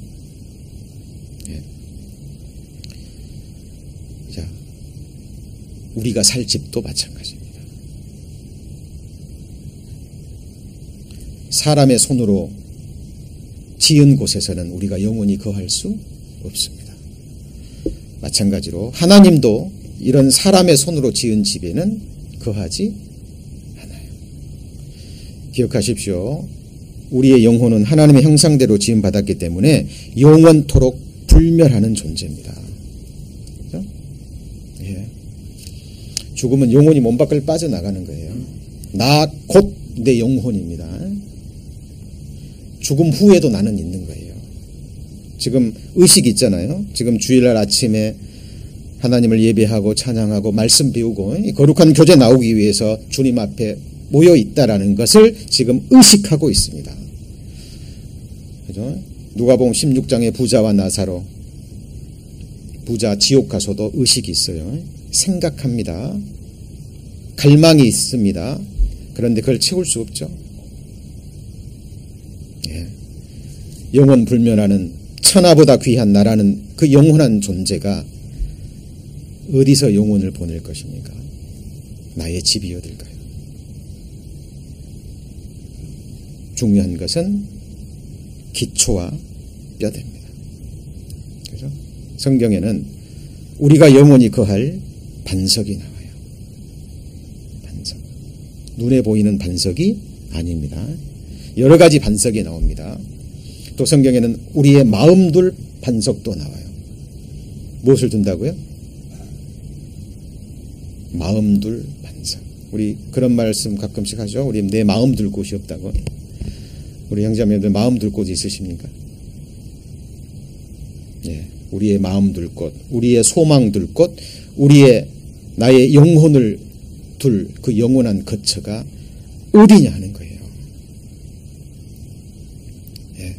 자, 우리가 살 집도 마찬가지입니다. 사람의 손으로 지은 곳에서는 우리가 영원히 거할 수 없습니다. 마찬가지로 하나님도 이런 사람의 손으로 지은 집에는 거하지 않아요. 기억하십시오. 우리의 영혼은 하나님의 형상대로 지음받았기 때문에 영원토록 불멸하는 존재입니다. 그렇죠? 예. 죽으면 영혼이 몸 밖을 빠져나가는 거예요. 나 곧 내 영혼입니다. 죽음 후에도 나는 있는 거예요. 지금 의식 있잖아요. 지금 주일날 아침에 하나님을 예배하고 찬양하고 말씀 배우고 거룩한 교제 나오기 위해서 주님 앞에 모여 있다라는 것을 지금 의식하고 있습니다. 그죠? 누가복음 16장의 부자와 나사로, 부자 지옥 가서도 의식이 있어요. 생각합니다. 갈망이 있습니다. 그런데 그걸 채울 수 없죠. 영원 불멸하는 천하보다 귀한 나라는 그 영원한 존재가 어디서 영혼을 보낼 것입니까? 나의 집이 어딜까요? 중요한 것은 기초와 뼈대입니다. 그죠? 성경에는 우리가 영원히 거할 반석이 나와요. 반석. 눈에 보이는 반석이 아닙니다. 여러 가지 반석이 나옵니다. 또 성경에는 우리의 마음 둘 반석도 나와요. 무엇을 둔다고요? 마음 둘 반석. 우리 그런 말씀 가끔씩 하죠. 우리 내 마음 둘 곳이 없다고. 우리 형제자매들 마음 둘 곳이 있으십니까? 예, 우리의 마음 둘 곳, 우리의 소망 둘 곳, 우리의 나의 영혼을 둘 그 영원한 거처가 어디냐 하는 거예요. 예.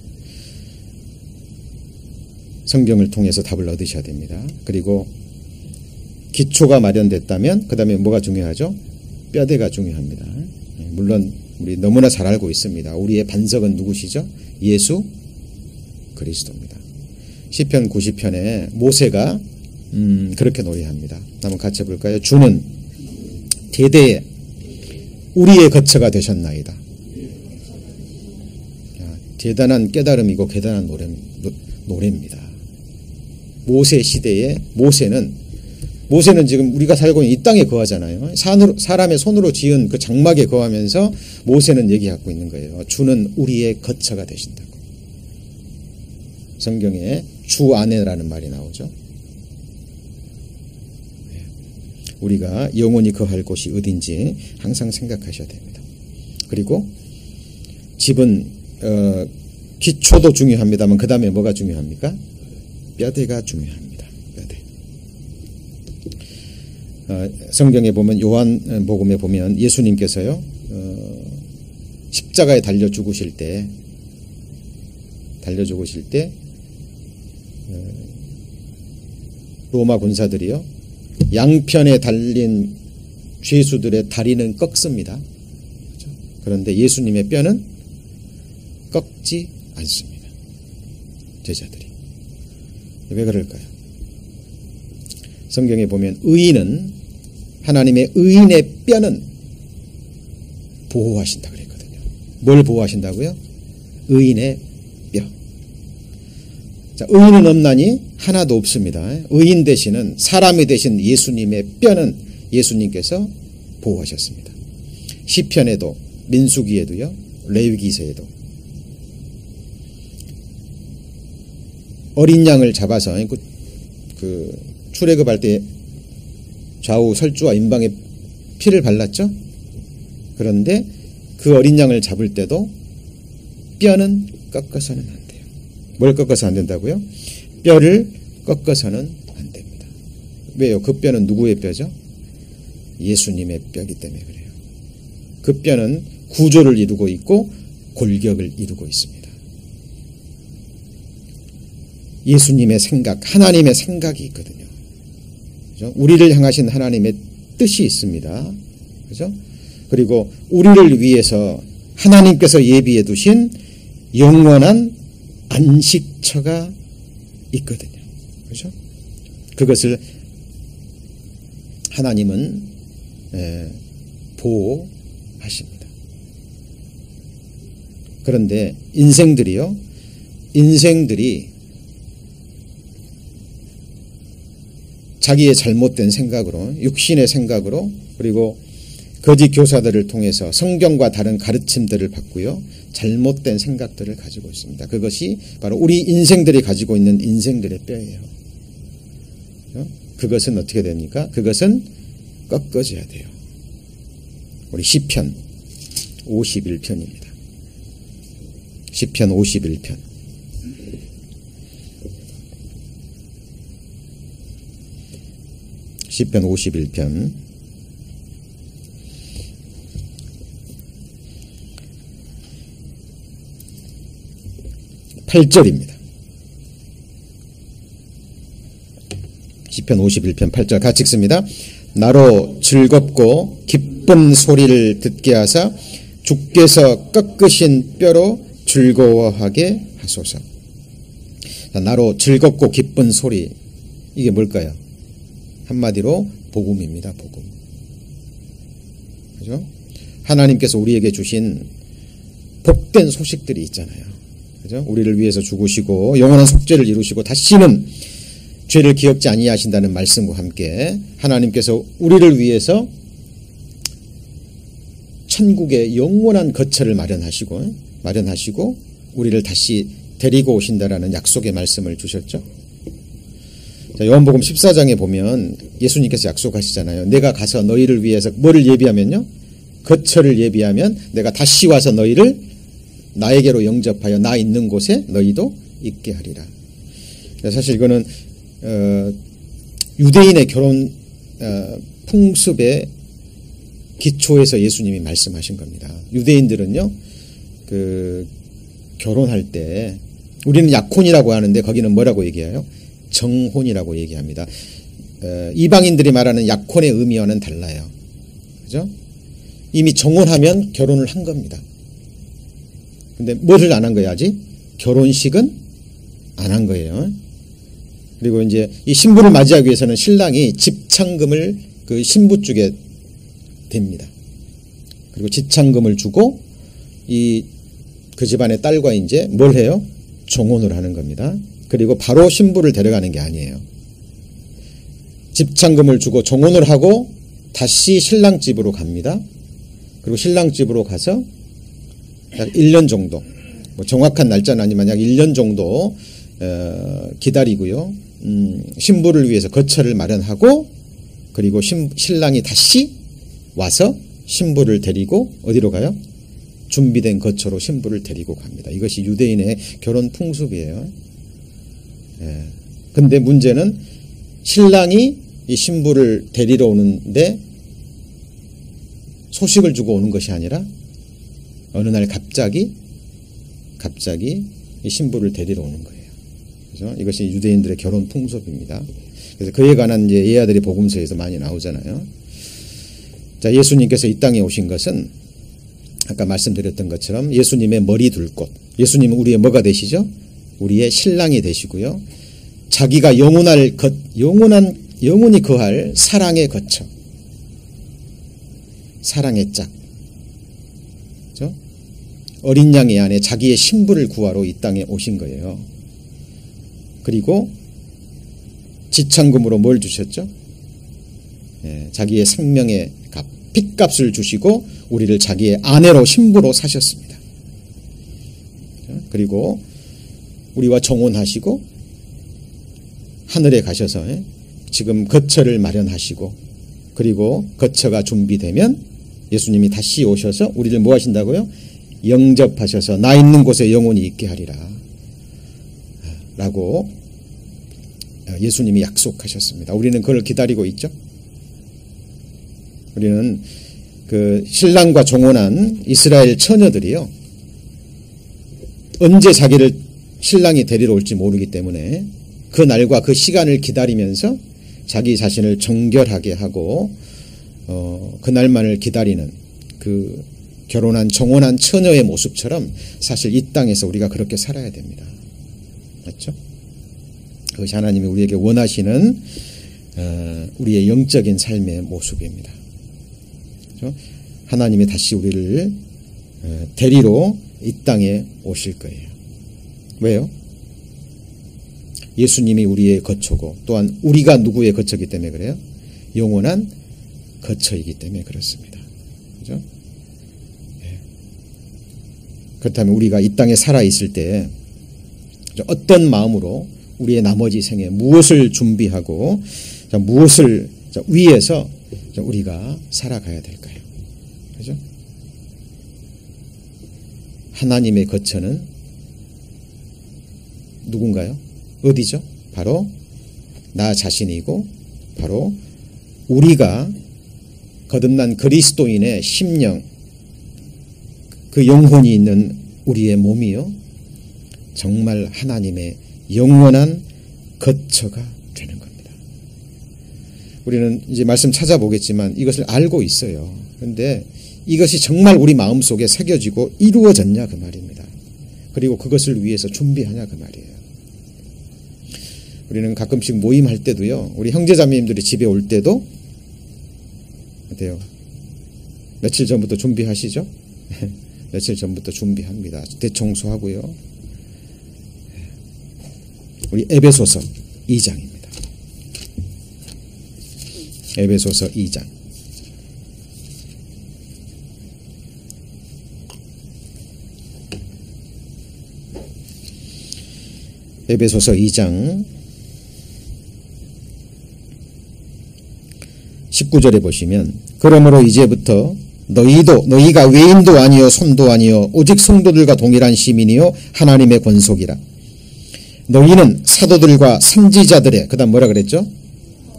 성경을 통해서 답을 얻으셔야 됩니다. 그리고 기초가 마련됐다면 그 다음에 뭐가 중요하죠? 뼈대가 중요합니다. 물론 우리 너무나 잘 알고 있습니다. 우리의 반석은 누구시죠? 예수 그리스도입니다. 시편 90편에 모세가 그렇게 노래합니다. 한번 같이 해볼까요? 주는 대대에 우리의 거처가 되셨나이다. 대단한 깨달음이고 대단한 노래입니다. 모세 시대에 모세는 지금 우리가 살고 있는 이 땅에 거하잖아요. 사람의 손으로 지은 그 장막에 거하면서 모세는 얘기하고 있는 거예요. 주는 우리의 거처가 되신다고. 성경에 주 안에라는 말이 나오죠. 우리가 영원히 거할 곳이 어딘지 항상 생각하셔야 됩니다. 그리고 집은 기초도 중요합니다만 그 다음에 뭐가 중요합니까? 뼈대가 중요합니다. 뼈대. 성경에 보면 요한복음에 보면 예수님께서요 십자가에 달려 죽으실 때 로마 군사들이요 양편에 달린 죄수들의 다리는 꺾습니다. 그런데 예수님의 뼈는 꺾지 않습니다. 제자들이. 왜 그럴까요? 성경에 보면 하나님의 의인의 뼈는 보호하신다 그랬거든요. 뭘 보호하신다고요? 의인의 뼈. 자, 의인은 없나니 하나도 없습니다. 의인 되시는 사람이 되신 예수님의 뼈는 예수님께서 보호하셨습니다. 시편에도 민수기에도요 레위기서에도 어린 양을 잡아서 그 출애굽할 때 좌우 설주와 임방에 피를 발랐죠. 그런데 그 어린 양을 잡을 때도 뼈는 꺾어서는 안 돼요. 뭘 꺾어서 안 된다고요? 뼈를 꺾어서는 안 됩니다. 왜요? 그 뼈는 누구의 뼈죠? 예수님의 뼈이기 때문에 그래요. 그 뼈는 구조를 이루고 있고 골격을 이루고 있습니다. 예수님의 생각, 하나님의 생각이 있거든요. 그죠? 우리를 향하신 하나님의 뜻이 있습니다. 그죠? 그리고 우리를 위해서 하나님께서 예비해 두신 영원한 안식처가 있거든요. 그죠? 그것을 하나님은 보호하십니다. 그런데 인생들이 자기의 잘못된 생각으로, 육신의 생각으로, 그리고 거짓 교사들을 통해서 성경과 다른 가르침들을 받고요, 잘못된 생각들을 가지고 있습니다. 그것이 바로 우리 인생들이 가지고 있는 인생들의 뼈예요. 그것은 어떻게 됩니까? 그것은 꺾어져야 돼요. 우리 시편 51편입니다. 시편 51편. 시편 51편 8절입니다. 시편 51편 8절 같이 읽습니다. 나로 즐겁고 기쁜 소리를 듣게 하사 주께서 꺾으신 뼈로 즐거워하게 하소서. 나로 즐겁고 기쁜 소리, 이게 뭘까요? 한마디로 복음입니다. 복음. 그죠? 하나님께서 우리에게 주신 복된 소식들이 있잖아요. 그죠? 우리를 위해서 죽으시고 영원한 속죄를 이루시고 다시는 죄를 기억지 아니하신다는 말씀과 함께 하나님께서 우리를 위해서 천국의 영원한 거처를 마련하시고 우리를 다시 데리고 오신다라는 약속의 말씀을 주셨죠. 자, 요한복음 14장에 보면 예수님께서 약속하시잖아요. 내가 가서 너희를 위해서 뭐를 예비하면요? 거처를 예비하면 내가 다시 와서 너희를 나에게로 영접하여 나 있는 곳에 너희도 있게 하리라. 사실 이거는 유대인의 결혼 풍습의 기초에서 예수님이 말씀하신 겁니다. 유대인들은요, 결혼할 때 우리는 약혼이라고 하는데 거기는 뭐라고 얘기해요? 정혼이라고 얘기합니다. 이방인들이 말하는 약혼의 의미와는 달라요. 그죠? 이미 정혼하면 결혼을 한 겁니다. 근데 뭐를 안 한 거야, 아직? 결혼식은 안 한 거예요. 그리고 이제 이 신부를 맞이하기 위해서는 신랑이 집창금을 그 신부 쪽에 댑니다. 그리고 집창금을 주고 그 집안의 딸과 이제 뭘 해요? 정혼을 하는 겁니다. 그리고 바로 신부를 데려가는 게 아니에요. 집창금을 주고 정혼을 하고 다시 신랑 집으로 갑니다. 그리고 신랑 집으로 가서 약 1년 정도, 뭐 정확한 날짜는 아니지만 약 1년 정도 기다리고요. 신부를 위해서 거처를 마련하고 그리고 신랑이 다시 와서 신부를 데리고 어디로 가요? 준비된 거처로 신부를 데리고 갑니다. 이것이 유대인의 결혼 풍습이에요. 근데 문제는 신랑이 이 신부를 데리러 오는데 소식을 주고 오는 것이 아니라 어느 날 갑자기 이 신부를 데리러 오는 거예요. 그래서 이것이 유대인들의 결혼 풍습입니다. 그래서 그에 관한 이제 예아들의 복음서에서 많이 나오잖아요. 자, 예수님께서 이 땅에 오신 것은 아까 말씀드렸던 것처럼 예수님의 머리 둘 곳. 예수님은 우리의 뭐가 되시죠? 우리의 신랑이 되시고요. 자기가 영원히 거할 사랑의 거처. 사랑의 짝. 그렇죠? 어린 양의 안에 자기의 신부를 구하러 이 땅에 오신 거예요. 그리고 지창금으로 뭘 주셨죠? 자기의 생명의 값, 핏값을 주시고 우리를 자기의 아내로 신부로 사셨습니다. 그리고 우리와 정혼하시고 하늘에 가셔서 지금 거처를 마련하시고 그리고 거처가 준비되면 예수님이 다시 오셔서 우리를 뭐 하신다고요? 영접하셔서 나 있는 곳에 영원히 있게 하리라 라고 예수님이 약속하셨습니다. 우리는 그걸 기다리고 있죠. 우리는 그 신랑과 정혼한 이스라엘 처녀들이요, 언제 자기를 신랑이 데리러 올지 모르기 때문에 그 날과 그 시간을 기다리면서 자기 자신을 정결하게 하고 그 날만을 기다리는 그 결혼한 정혼한 처녀의 모습처럼 사실 이 땅에서 우리가 그렇게 살아야 됩니다. 맞죠? 그것이 하나님이 우리에게 원하시는 우리의 영적인 삶의 모습입니다. 그렇죠? 하나님이 다시 우리를 데리러 이 땅에 오실 거예요. 왜요? 예수님이 우리의 거처고 또한 우리가 누구의 거처이기 때문에 그래요? 영원한 거처이기 때문에 그렇습니다. 그렇죠? 그렇다면 우리가 이 땅에 살아있을 때 어떤 마음으로 우리의 나머지 생에 무엇을 준비하고 무엇을 위해서 우리가 살아가야 될까요? 그죠? 하나님의 거처는 누군가요? 어디죠? 바로 나 자신이고 바로 우리가 거듭난 그리스도인의 심령, 그 영혼이 있는 우리의 몸이요, 정말 하나님의 영원한 거처가 되는 겁니다. 우리는 이제 말씀 찾아보겠지만 이것을 알고 있어요. 그런데 이것이 정말 우리 마음속에 새겨지고 이루어졌냐 그 말입니다. 그리고 그것을 위해서 준비하냐 그 말이에요. 우리는 가끔씩 모임할 때도요, 우리 형제자매님들이 집에 올 때도 어때요? 며칠 전부터 준비하시죠? 며칠 전부터 준비합니다. 대청소하고요. 우리 에베소서 2장입니다. 에베소서 2장. 에베소서 2장 19절에 보시면 그러므로 이제부터 너희가 외인도 아니요 손도 아니요 오직 성도들과 동일한 시민이요 하나님의 권속이라. 너희는 사도들과 선지자들의 그다음 뭐라 그랬죠?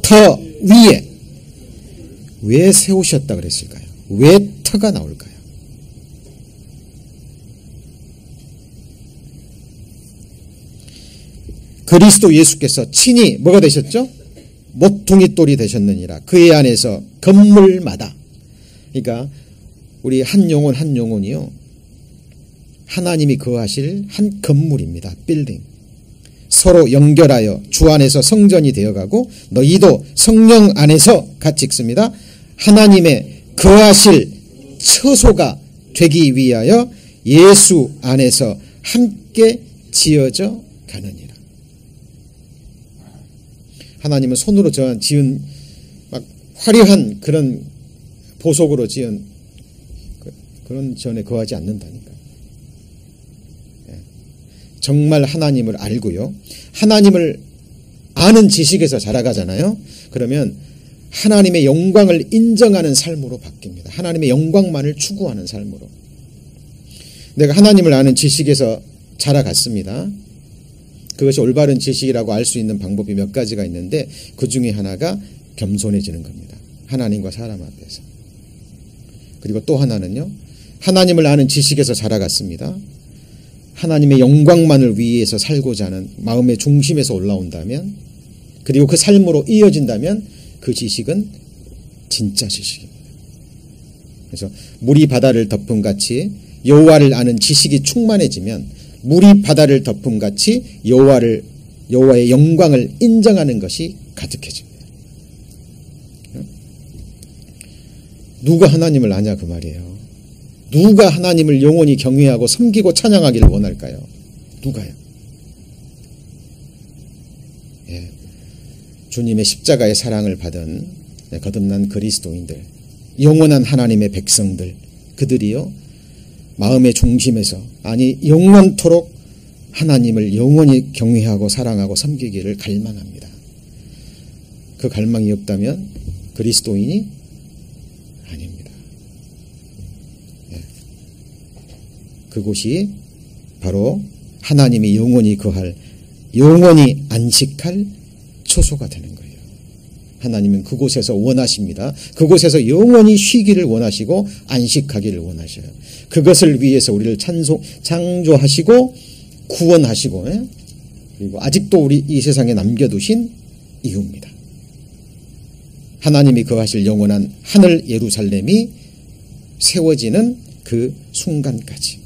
터 위에 왜 세우셨다 그랬을까요? 왜 터가 나올까요? 그리스도 예수께서 친히 뭐가 되셨죠? 모퉁이 돌이 되셨느니라. 그의 안에서 건물마다, 그러니까 우리 한 영혼 한 영혼이요 하나님이 거하실 한 건물입니다. 빌딩. 서로 연결하여 주 안에서 성전이 되어가고 너희도 성령 안에서 같이 읽습니다. 하나님의 거하실 처소가 되기 위하여 예수 안에서 함께 지어져 가느니라. 하나님은 손으로 지은 막 화려한 그런 보석으로 지은 그런 전에 거하지 않는다니까. 정말 하나님을 알고요. 하나님을 아는 지식에서 자라가잖아요. 그러면 하나님의 영광을 인정하는 삶으로 바뀝니다. 하나님의 영광만을 추구하는 삶으로. 내가 하나님을 아는 지식에서 자라갔습니다. 그것이 올바른 지식이라고 알 수 있는 방법이 몇 가지가 있는데 그 중에 하나가 겸손해지는 겁니다. 하나님과 사람 앞에서. 그리고 또 하나는요. 하나님을 아는 지식에서 자라갔습니다. 하나님의 영광만을 위해서 살고자 하는 마음의 중심에서 올라온다면, 그리고 그 삶으로 이어진다면 그 지식은 진짜 지식입니다. 그래서 물이 바다를 덮음같이 여호와를 아는 지식이 충만해지면 물이 바다를 덮음같이 여호와의 영광을 인정하는 것이 가득해집니다. 누가 하나님을 아냐 그 말이에요. 누가 하나님을 영원히 경외하고 섬기고 찬양하기를 원할까요? 누가요? 예. 주님의 십자가의 사랑을 받은 거듭난 그리스도인들, 영원한 하나님의 백성들, 그들이요 마음의 중심에서, 아니 영원토록 하나님을 영원히 경외하고 사랑하고 섬기기를 갈망합니다. 그 갈망이 없다면 그리스도인이 아닙니다. 예. 그곳이 바로 하나님이 영원히 거할, 영원히 안식할 처소가 되는 거예요. 하나님은 그곳에서 원하십니다. 그곳에서 영원히 쉬기를 원하시고 안식하기를 원하셔요. 그것을 위해서 우리를 창조하시고 구원하시고, 그리고 아직도 우리 이 세상에 남겨두신 이유입니다. 하나님이 거하실 영원한 하늘 예루살렘이 세워지는 그 순간까지.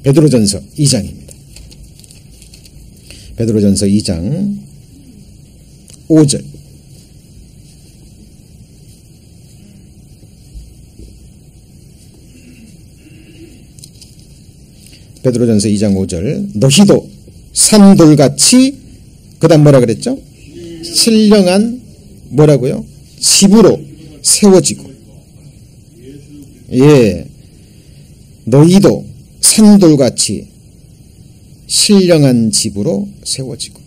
베드로전서 2장입니다. 베드로전서 2장 5절. 베드로전서 2장 5절. 너희도 산돌같이, 그 다음 뭐라 그랬죠? 신령한 뭐라고요? 집으로 세워지고. 예. 너희도 산돌같이 신령한 집으로 세워지고.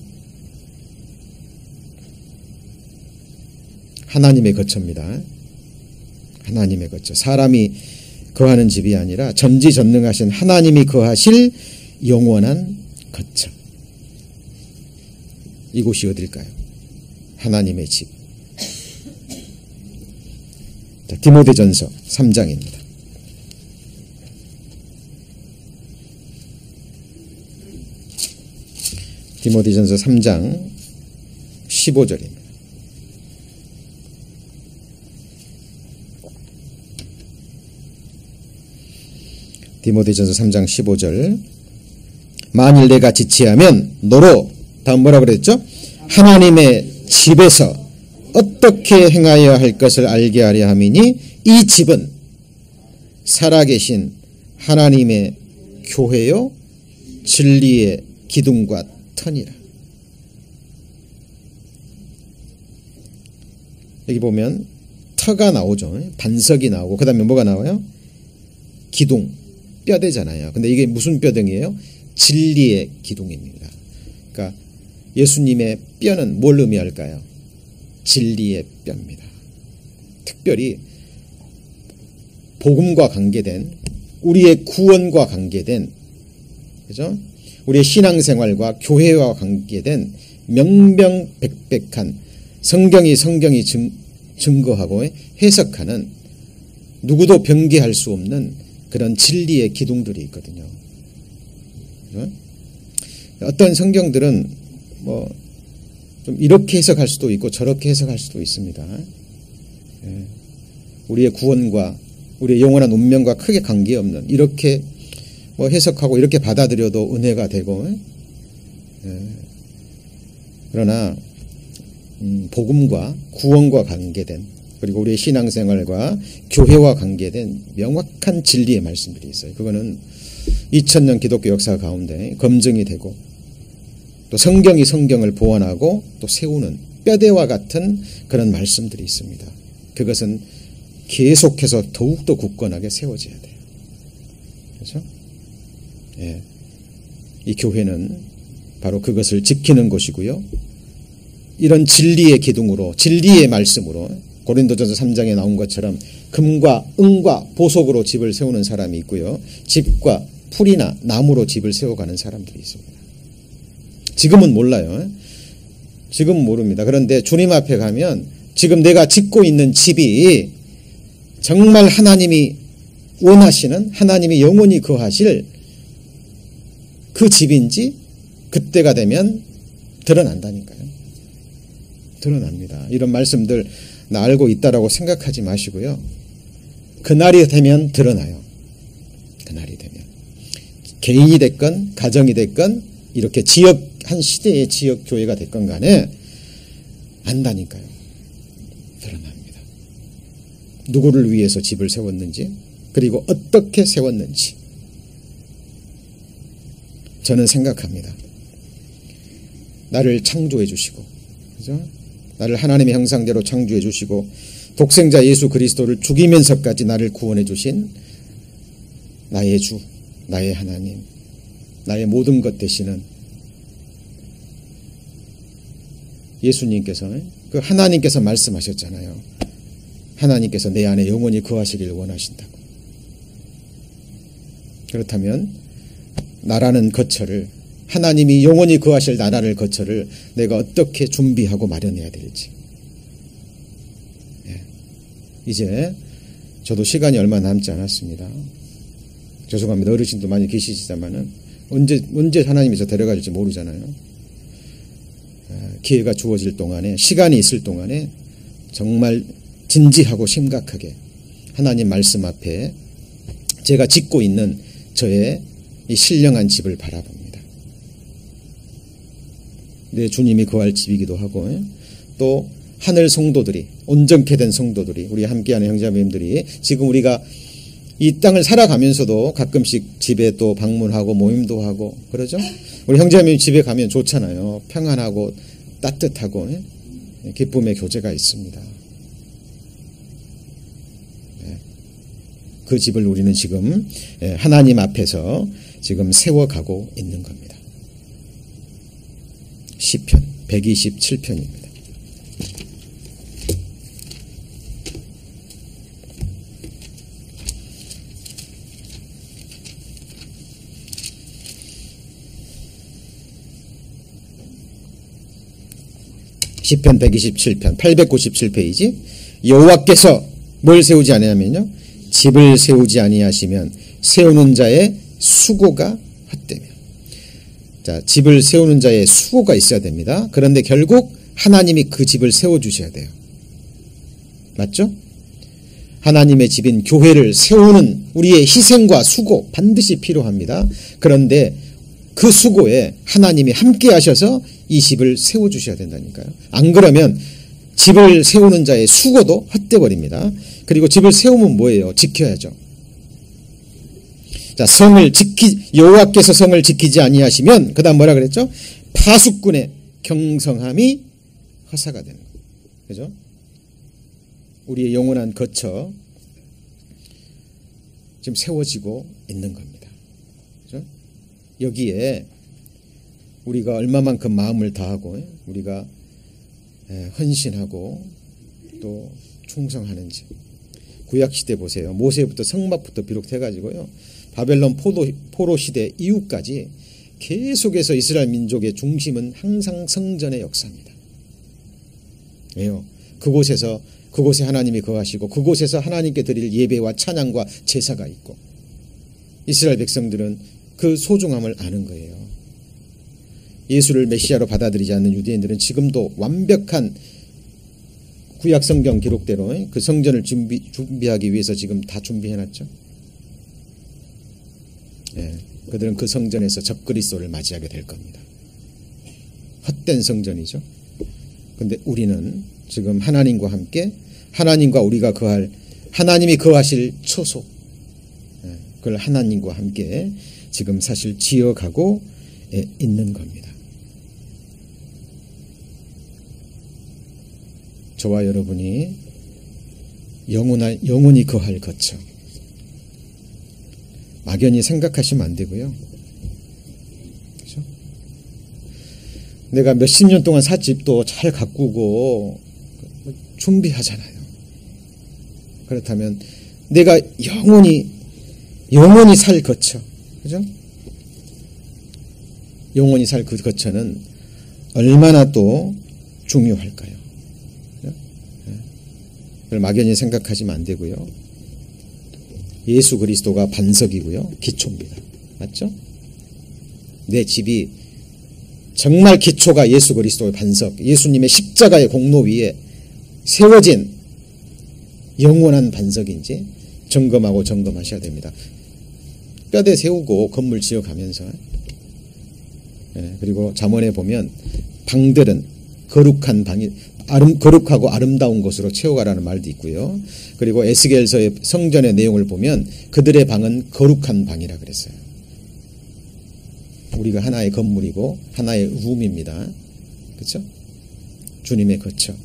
하나님의 거처입니다. 하나님의 거처. 사람이 거하는 집이 아니라 전지전능하신 하나님이 거하실 영원한 거처. 이곳이 어딜까요? 하나님의 집. 자, 디모데전서 3장입니다. 디모데전서 3장 15절입니다. 디모데전서 3장 15절. 만일 내가 지체하면 너로, 다음 뭐라 그랬죠? 하나님의 집에서 어떻게 행하여야 할 것을 알게 하려 함이니 이 집은 살아계신 하나님의 교회요 진리의 기둥과 터니라. 여기 보면 터가 나오죠. 반석이 나오고 그 다음에 뭐가 나와요? 기둥. 뼈대잖아요. 근데 이게 무슨 뼈등이에요? 진리의 기둥입니다. 그러니까 예수님의 뼈는 뭘 의미할까요? 진리의 뼈입니다. 특별히 복음과 관계된, 우리의 구원과 관계된, 그죠? 우리의 신앙생활과 교회와 관계된 명명백백한 성경이 증거하고 해석하는, 누구도 변개할 수 없는 그런 진리의 기둥들이 있거든요. 그죠? 어떤 성경들은 좀 이렇게 해석할 수도 있고 저렇게 해석할 수도 있습니다. 우리의 구원과 우리의 영원한 운명과 크게 관계없는, 이렇게 해석하고 이렇게 받아들여도 은혜가 되고, 그러나 복음과 구원과 관계된, 그리고 우리의 신앙생활과 교회와 관계된 명확한 진리의 말씀들이 있어요. 그거는 2000년 기독교 역사 가운데 검증이 되고, 또 성경이 성경을 보완하고 또 세우는 뼈대와 같은 그런 말씀들이 있습니다. 그것은 계속해서 더욱더 굳건하게 세워져야 돼요. 그렇죠? 예. 이 교회는 바로 그것을 지키는 곳이고요. 이런 진리의 기둥으로, 진리의 말씀으로, 고린도전서 3장에 나온 것처럼 금과 은과 보석으로 집을 세우는 사람이 있고요. 집과 풀이나 나무로 집을 세워가는 사람들이 있습니다. 지금은 몰라요. 지금은 모릅니다. 그런데 주님 앞에 가면 지금 내가 짓고 있는 집이 정말 하나님이 원하시는, 하나님이 영원히 거하실 그 집인지 그때가 되면 드러난다니까요. 드러납니다. 이런 말씀들 나 알고 있다라고 생각하지 마시고요. 그날이 되면 드러나요. 그날이 되면. 개인이 됐건 가정이 됐건 이렇게 한 시대의 지역 교회가 됐건 간에 안다니까요. 드러납니다. 누구를 위해서 집을 세웠는지, 그리고 어떻게 세웠는지. 저는 생각합니다. 나를 창조해 주시고, 그죠? 나를 하나님의 형상대로 창조해 주시고 독생자 예수 그리스도를 죽이면서까지 나를 구원해 주신 나의 주, 나의 하나님, 나의 모든 것 되시는 예수님께서, 그 하나님께서 말씀하셨잖아요. 하나님께서 내 안에 영원히 거하시길 원하신다고. 그렇다면 나라는 거처를, 하나님이 영원히 거하실 나라를 거처를 내가 어떻게 준비하고 마련해야 될지. 이제 저도 시간이 얼마 남지 않았습니다. 죄송합니다. 어르신도 많이 계시지만은 언제 하나님이 저 데려가 줄지 모르잖아요. 기회가 주어질 동안에, 시간이 있을 동안에 정말 진지하고 심각하게 하나님 말씀 앞에 제가 짓고 있는 저의 이 신령한 집을 바라봅니다. 내 주님이 거할 집이기도 하고, 또 하늘 성도들이, 온전케 된 성도들이, 우리 함께하는 형제자매님들이 지금 우리가 이 땅을 살아가면서도 가끔씩 집에 또 방문하고 모임도 하고 그러죠. 우리 형제자매님 집에 가면 좋잖아요. 평안하고 따뜻하고 기쁨의 교제가 있습니다. 그 집을 우리는 지금 하나님 앞에서 지금 세워가고 있는 겁니다. 시편 127편입니다. 시편 127편 897페이지. 여호와께서 뭘 세우지 아니하면요, 집을 세우지 아니하시면 세우는 자의 수고가 헛되며. 자, 집을 세우는 자의 수고가 있어야 됩니다. 그런데 결국 하나님이 그 집을 세워주셔야 돼요. 맞죠? 하나님의 집인 교회를 세우는 우리의 희생과 수고 반드시 필요합니다. 그런데 그 수고에 하나님이 함께 하셔서 이 집을 세워주셔야 된다니까요. 안 그러면 집을 세우는 자의 수고도 헛되버립니다. 그리고 집을 세우면 뭐예요? 지켜야죠. 자, 여호와께서 성을 지키지 아니하시면, 그 다음 뭐라 그랬죠? 파수꾼의 경성함이 허사가 되는 거예요. 그죠? 우리의 영원한 거처 지금 세워지고 있는 겁니다. 그죠? 여기에 우리가 얼마만큼 마음을 다하고 우리가 헌신하고 또 충성하는지. 구약시대 보세요. 모세부터 성막부터 비롯해가지고요. 바벨론 포로 시대 이후까지 계속해서 이스라엘 민족의 중심은 항상 성전의 역사입니다. 왜요? 그곳에 하나님이 거하시고 그곳에서 하나님께 드릴 예배와 찬양과 제사가 있고 이스라엘 백성들은 그 소중함을 아는 거예요. 예수를 메시아로 받아들이지 않는 유대인들은 지금도 완벽한 구약 성경 기록대로 그 성전을 준비하기 위해서 지금 다 준비해놨죠. 예, 그들은 그 성전에서 적그리스도를 맞이하게 될 겁니다. 헛된 성전이죠. 그런데 우리는 지금 하나님과 함께 하나님과 우리가 하나님이 거하실 처소, 그걸 하나님과 함께 지금 사실 지어가고 있는 겁니다. 저와 여러분이 영원히 거할 거처. 막연히 생각하시면 안 되고요. 그렇죠? 내가 몇십 년 동안 산 집도 잘 가꾸고 준비하잖아요. 그렇다면 내가 영원히 살 거처. 그죠? 영원히 살 그 거처는 얼마나 또 중요할까요? 그걸 막연히 생각하시면 안 되고요. 예수 그리스도가 반석이고요. 기초입니다. 맞죠? 내 집이 정말 기초가 예수 그리스도의 반석, 예수님의 십자가의 공로 위에 세워진 영원한 반석인지 점검하셔야 됩니다. 뼈대 세우고 건물 지어가면서 그리고 잠언에 보면 방들은 거룩한 방이 거룩하고 아름다운 곳으로 채워가라는 말도 있고요. 그리고 에스겔서의 성전의 내용을 보면 그들의 방은 거룩한 방이라 그랬어요. 우리가 하나의 건물이고 하나의 룸입니다. 그렇죠? 주님의 거처.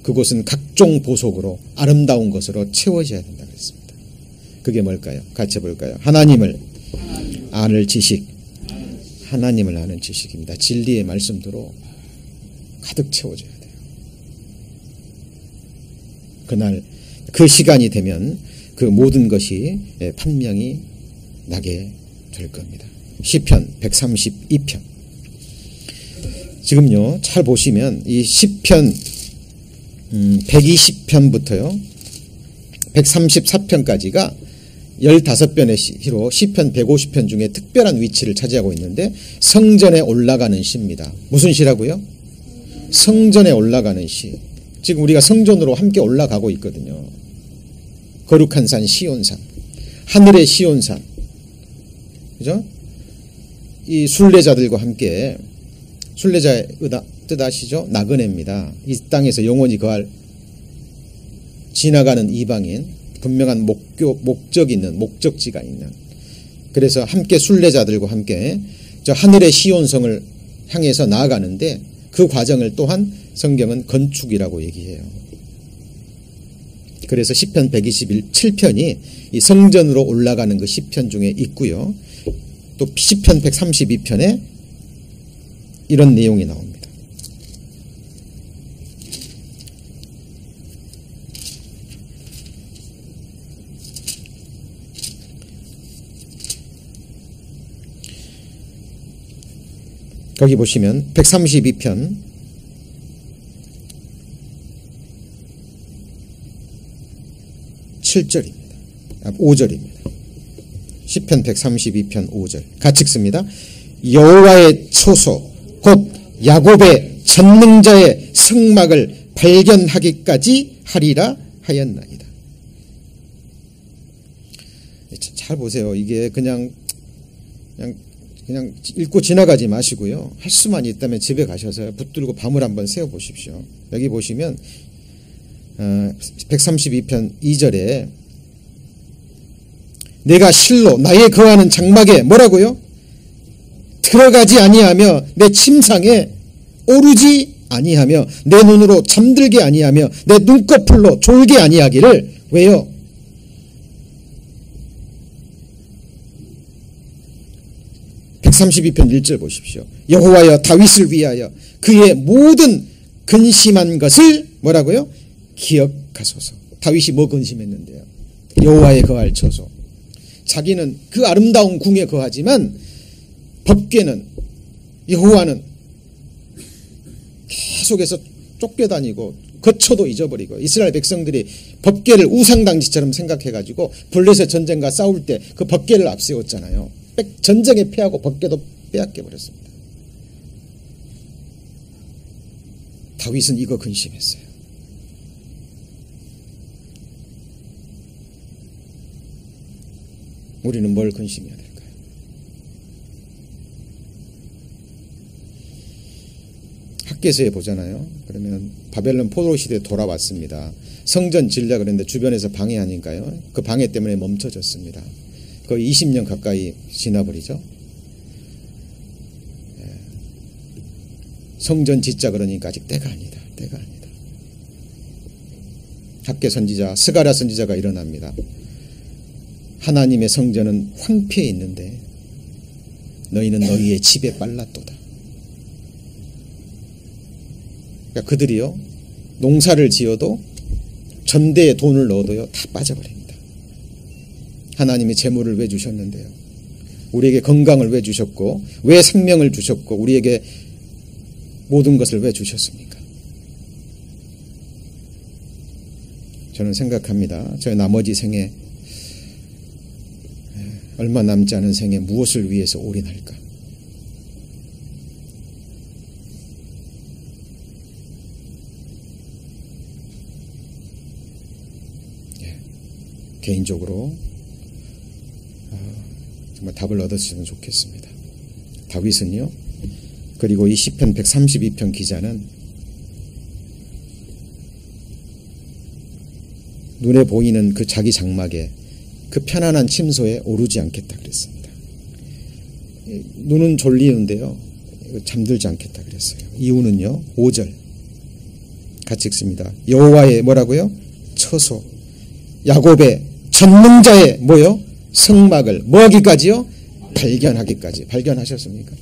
그곳은 각종 보석으로 아름다운 것으로 채워져야 된다 그랬습니다. 그게 뭘까요? 같이 볼까요? 하나님을 아는 지식. 하나님을 아는 지식입니다. 진리의 말씀대로 가득 채워져야 돼요. 그날 그 시간이 되면 그 모든 것이 판명이 나게 될 겁니다. 시편 132편. 지금요 잘 보시면 이 시편 120편부터요 134편까지가 15편의 시로 시편 150편 중에 특별한 위치를 차지하고 있는데 성전에 올라가는 시입니다. 무슨 시라고요? 성전에 올라가는 시. 지금 우리가 성전으로 함께 올라가고 있거든요. 거룩한 산 시온산, 하늘의 시온산, 그죠? 이 순례자들과 함께 순례자의 뜻 아시죠? 나그네입니다. 이 땅에서 영원히 거할 지나가는 이방인, 분명한 목적이 있는 목적지가 있는. 그래서 함께 순례자들과 함께 저 하늘의 시온성을 향해서 나아가는데 그 과정을 또한 성경은 건축이라고 얘기해요. 그래서 시편 127편이 이 성전으로 올라가는 그 시편 중에 있고요. 또 시편 132편에 이런 내용이 나옵니다. 거기 보시면 132편 7절입니다. 5절입니다. 시편 132편 5절 같이 읽습니다. 여호와의 처소 곧 야곱의 전능자의 성막을 발견하기까지 하리라 하였나이다. 잘 보세요. 이게 그냥 읽고 지나가지 마시고요. 할 수만 있다면 집에 가셔서 붙들고 밤을 한번 세워 보십시오. 여기 보시면 132편 2절에 내가 실로 나의 거하는 장막에 뭐라고요? 들어가지 아니하며 내 침상에 오르지 아니하며 내 눈으로 잠들게 아니하며 내 눈꺼풀로 졸게 아니하기를. 왜요? (132편) 1절 보십시오. 여호와여 다윗을 위하여 그의 모든 근심한 것을 뭐라고요? 허락하소서. 다윗이 뭐 근심했는데요? 여호와의 거할 처소. 자기는 그 아름다운 궁에 거하지만 법궤는, 여호와는 계속해서 쫓겨다니고 거처도 잊어버리고, 이스라엘 백성들이 법궤를 우상당지처럼 생각해가지고 블레셋 전쟁과 싸울 때 그 법궤를 앞세웠잖아요. 전쟁에 패하고 법궤도 빼앗겨버렸습니다. 다윗은 이거 근심했어요. 우리는 뭘 근심해야 될까요? 학개서에 보잖아요. 그러면 바벨론 포로 시대에 돌아왔습니다. 성전 지으려고 그랬는데 주변에서 방해하니까요. 그 방해 때문에 멈춰졌습니다. 거의 20년 가까이 지나버리죠. 성전 짓자 그러니까 아직 때가 아니다. 때가 아니다. 학개 선지자, 스가랴 선지자가 일어납니다. 하나님의 성전은 황폐해 있는데 너희는 너희의 집에 빨랐도다. 그러니까 그들이요, 농사를 지어도 전대에 돈을 넣어도요 다 빠져버립니다. 하나님이 재물을 왜 주셨는데요? 우리에게 건강을 왜 주셨고, 왜 생명을 주셨고, 우리에게 모든 것을 왜 주셨습니까? 저는 생각합니다. 저의 나머지 생에, 얼마 남지 않은 생에 무엇을 위해서 올인할까? 개인적으로 정말 답을 얻었으면 좋겠습니다. 다윗은요, 그리고 이 시편 132편 기자는 눈에 보이는 그 자기 장막에, 그 편안한 침소에 오르지 않겠다 그랬습니다. 눈은 졸리는데요 잠들지 않겠다 그랬어요. 이유는요, 5절 같이 읽습니다. 여호와의 뭐라고요? 처소, 야곱의 전능자의 뭐요? 성막을 뭐 하기까지요? 발견하기까지. 발견하셨습니까?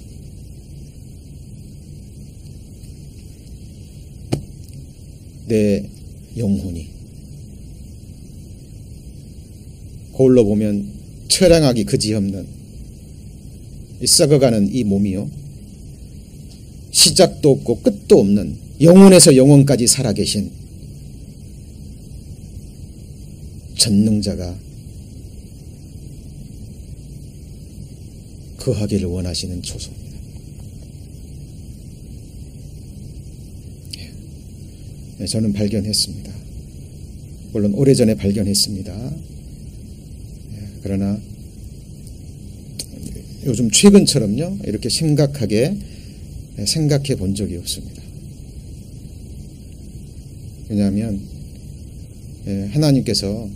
내 영혼이 거울로 보면 처량하기 그지없는 이 썩어가는 이 몸이요, 시작도 없고 끝도 없는 영혼에서 영혼까지 살아계신 전능자가 거하기를 원하시는 초소입니다. 저는 발견했습니다. 물론 오래전에 발견했습니다. 그러나 요즘 최근처럼요 이렇게 심각하게 생각해 본 적이 없습니다. 왜냐하면 하나님께서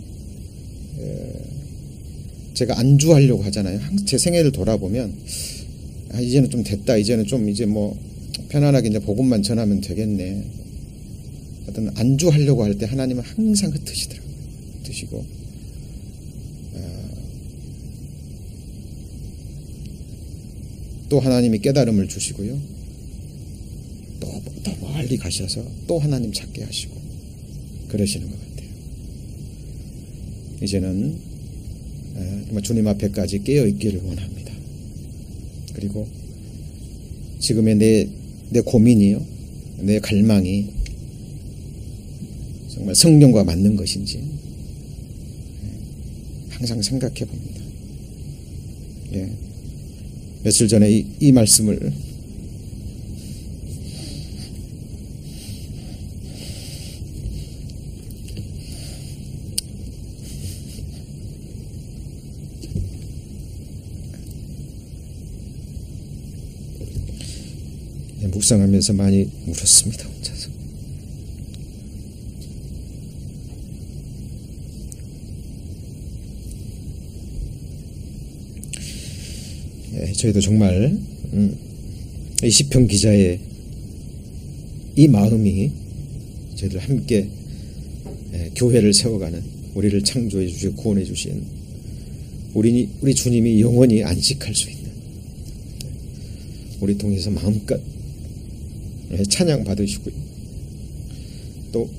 제가 안주하려고 하잖아요. 제 생애를 돌아보면 이제는 좀 됐다. 이제는 좀 이제 뭐 편안하게 이제 복음만 전하면 되겠네. 어떤 안주하려고 할 때 하나님은 항상 흩으시더라고요. 흩으시고 또 하나님이 깨달음을 주시고요. 또 멀리 가셔서 또 하나님 찾게 하시고 그러시는 것 같아요. 이제는 정말 주님 앞에까지 깨어있기를 원합니다. 그리고 지금의 내 고민이요, 내 갈망이 정말 성경과 맞는 것인지 항상 생각해 봅니다. 며칠 전에 이 말씀을 묵상하면서 많이 울었습니다. 혼자서. 저희도 정말 이 시편 기자의 이 마음이 저희들 함께 교회를 세워가는, 우리를 창조해 주시고 구원해 주신 우리 주님이 영원히 안식할 수 있는, 우리 통해서 마음껏 찬양 받으시고요. 또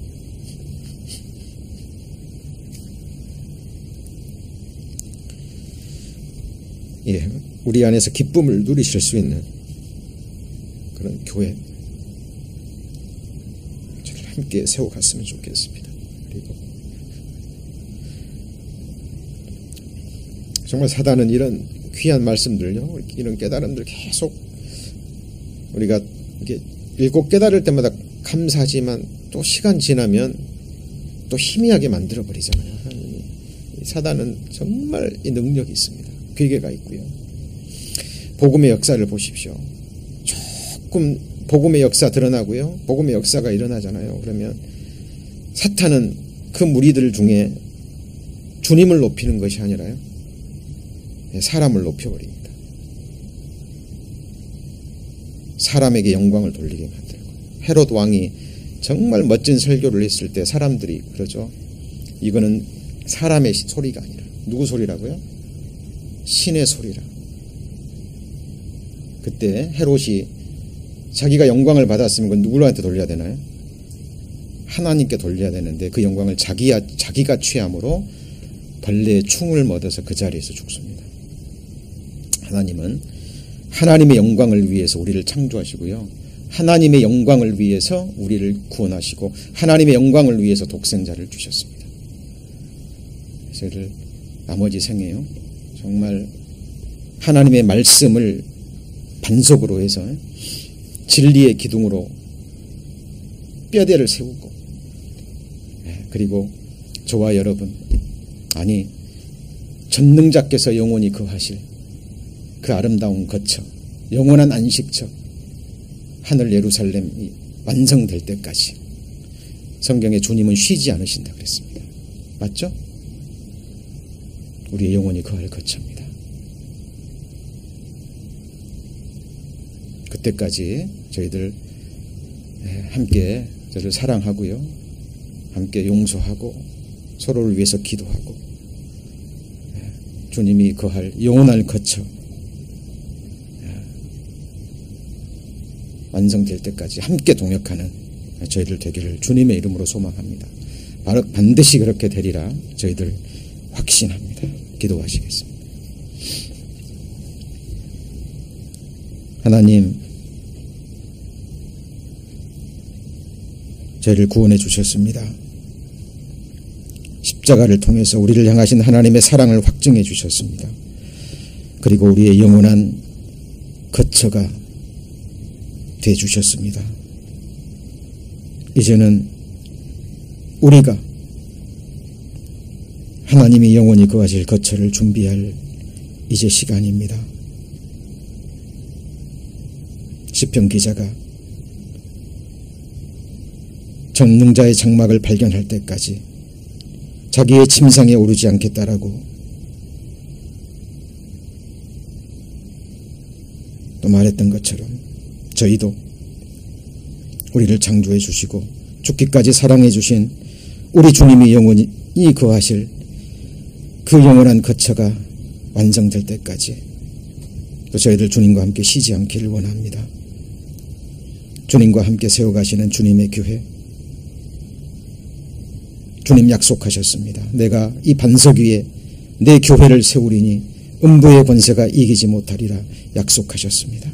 우리 안에서 기쁨을 누리실 수 있는 그런 교회 저를 함께 세워갔으면 좋겠습니다. 그리고 정말 사단은 이런 귀한 말씀들요, 이런 깨달음들 계속 우리가 이게 읽고 깨달을 때마다 감사하지만 또 시간 지나면 또 희미하게 만들어버리잖아요. 사단은 정말 이 능력이 있습니다. 괴계가 있고요. 복음의 역사를 보십시오. 조금 복음의 역사 드러나고요. 복음의 역사가 일어나잖아요. 그러면 사탄은 그 무리들 중에 주님을 높이는 것이 아니라요, 사람을 높여버립니다. 사람에게 영광을 돌리게 만들고, 헤롯 왕이 정말 멋진 설교를 했을 때 사람들이 그러죠. 이거는 사람의 소리가 아니라 누구 소리라고요? 신의 소리라. 그때 헤롯이 자기가 영광을 받았으면 그건 누구한테 돌려야 되나요? 하나님께 돌려야 되는데 그 영광을 자기가 취함으로 벌레의 충을 먹어서 그 자리에서 죽습니다. 하나님은 하나님의 영광을 위해서 우리를 창조하시고요, 하나님의 영광을 위해서 우리를 구원하시고 하나님의 영광을 위해서 독생자를 주셨습니다. 그래서 나머지 생에요, 정말 하나님의 말씀을 반석으로 해서 진리의 기둥으로 뼈대를 세우고, 그리고 저와 여러분, 아니 전능자께서 영원히 거하실 그 아름다운 거처, 영원한 안식처 하늘 예루살렘이 완성될 때까지 성경에 주님은 쉬지 않으신다 그랬습니다. 맞죠? 우리의 영혼이 거할 거처입니다. 그때까지 저희들 함께 저를 사랑하고요, 함께 용서하고 서로를 위해서 기도하고 주님이 거할 영원할 거처 완성될 때까지 함께 동역하는 저희들 되기를 주님의 이름으로 소망합니다. 바로 반드시 그렇게 되리라 저희들 확신합니다. 기도하시겠습니다. 하나님, 저희를 구원해 주셨습니다. 십자가를 통해서 우리를 향하신 하나님의 사랑을 확증해 주셨습니다. 그리고 우리의 영원한 거처가 돼 주셨습니다. 이제는 우리가 하나님이 영원히 거하실 거처를 준비할 이제 시간입니다. 시편 기자가 전능자의 장막을 발견할 때까지 자기의 침상에 오르지 않겠다라고 또 말했던 것처럼 저희도 우리를 창조해 주시고 죽기까지 사랑해 주신 우리 주님이 영원히 거하실 그 영원한 거처가 완성될 때까지 또 저희들 주님과 함께 쉬지 않기를 원합니다. 주님과 함께 세워가시는 주님의 교회, 주님 약속하셨습니다. 내가 이 반석 위에 내 교회를 세우리니 음부의 권세가 이기지 못하리라 약속하셨습니다.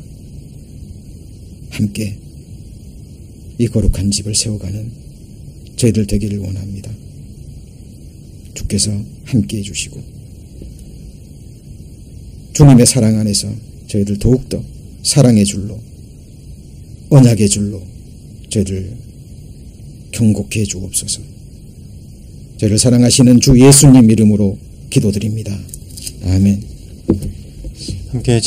함께 이 거룩한 집을 세워가는 저희들 되기를 원합니다. 주께서 함께 해주시고 주님의 사랑 안에서 저희들 더욱더 사랑의 줄로, 언약의 줄로 저희들 경고케 해 주옵소서. 저희를 사랑하시는 주 예수님 이름으로 기도드립니다. 아멘. 함께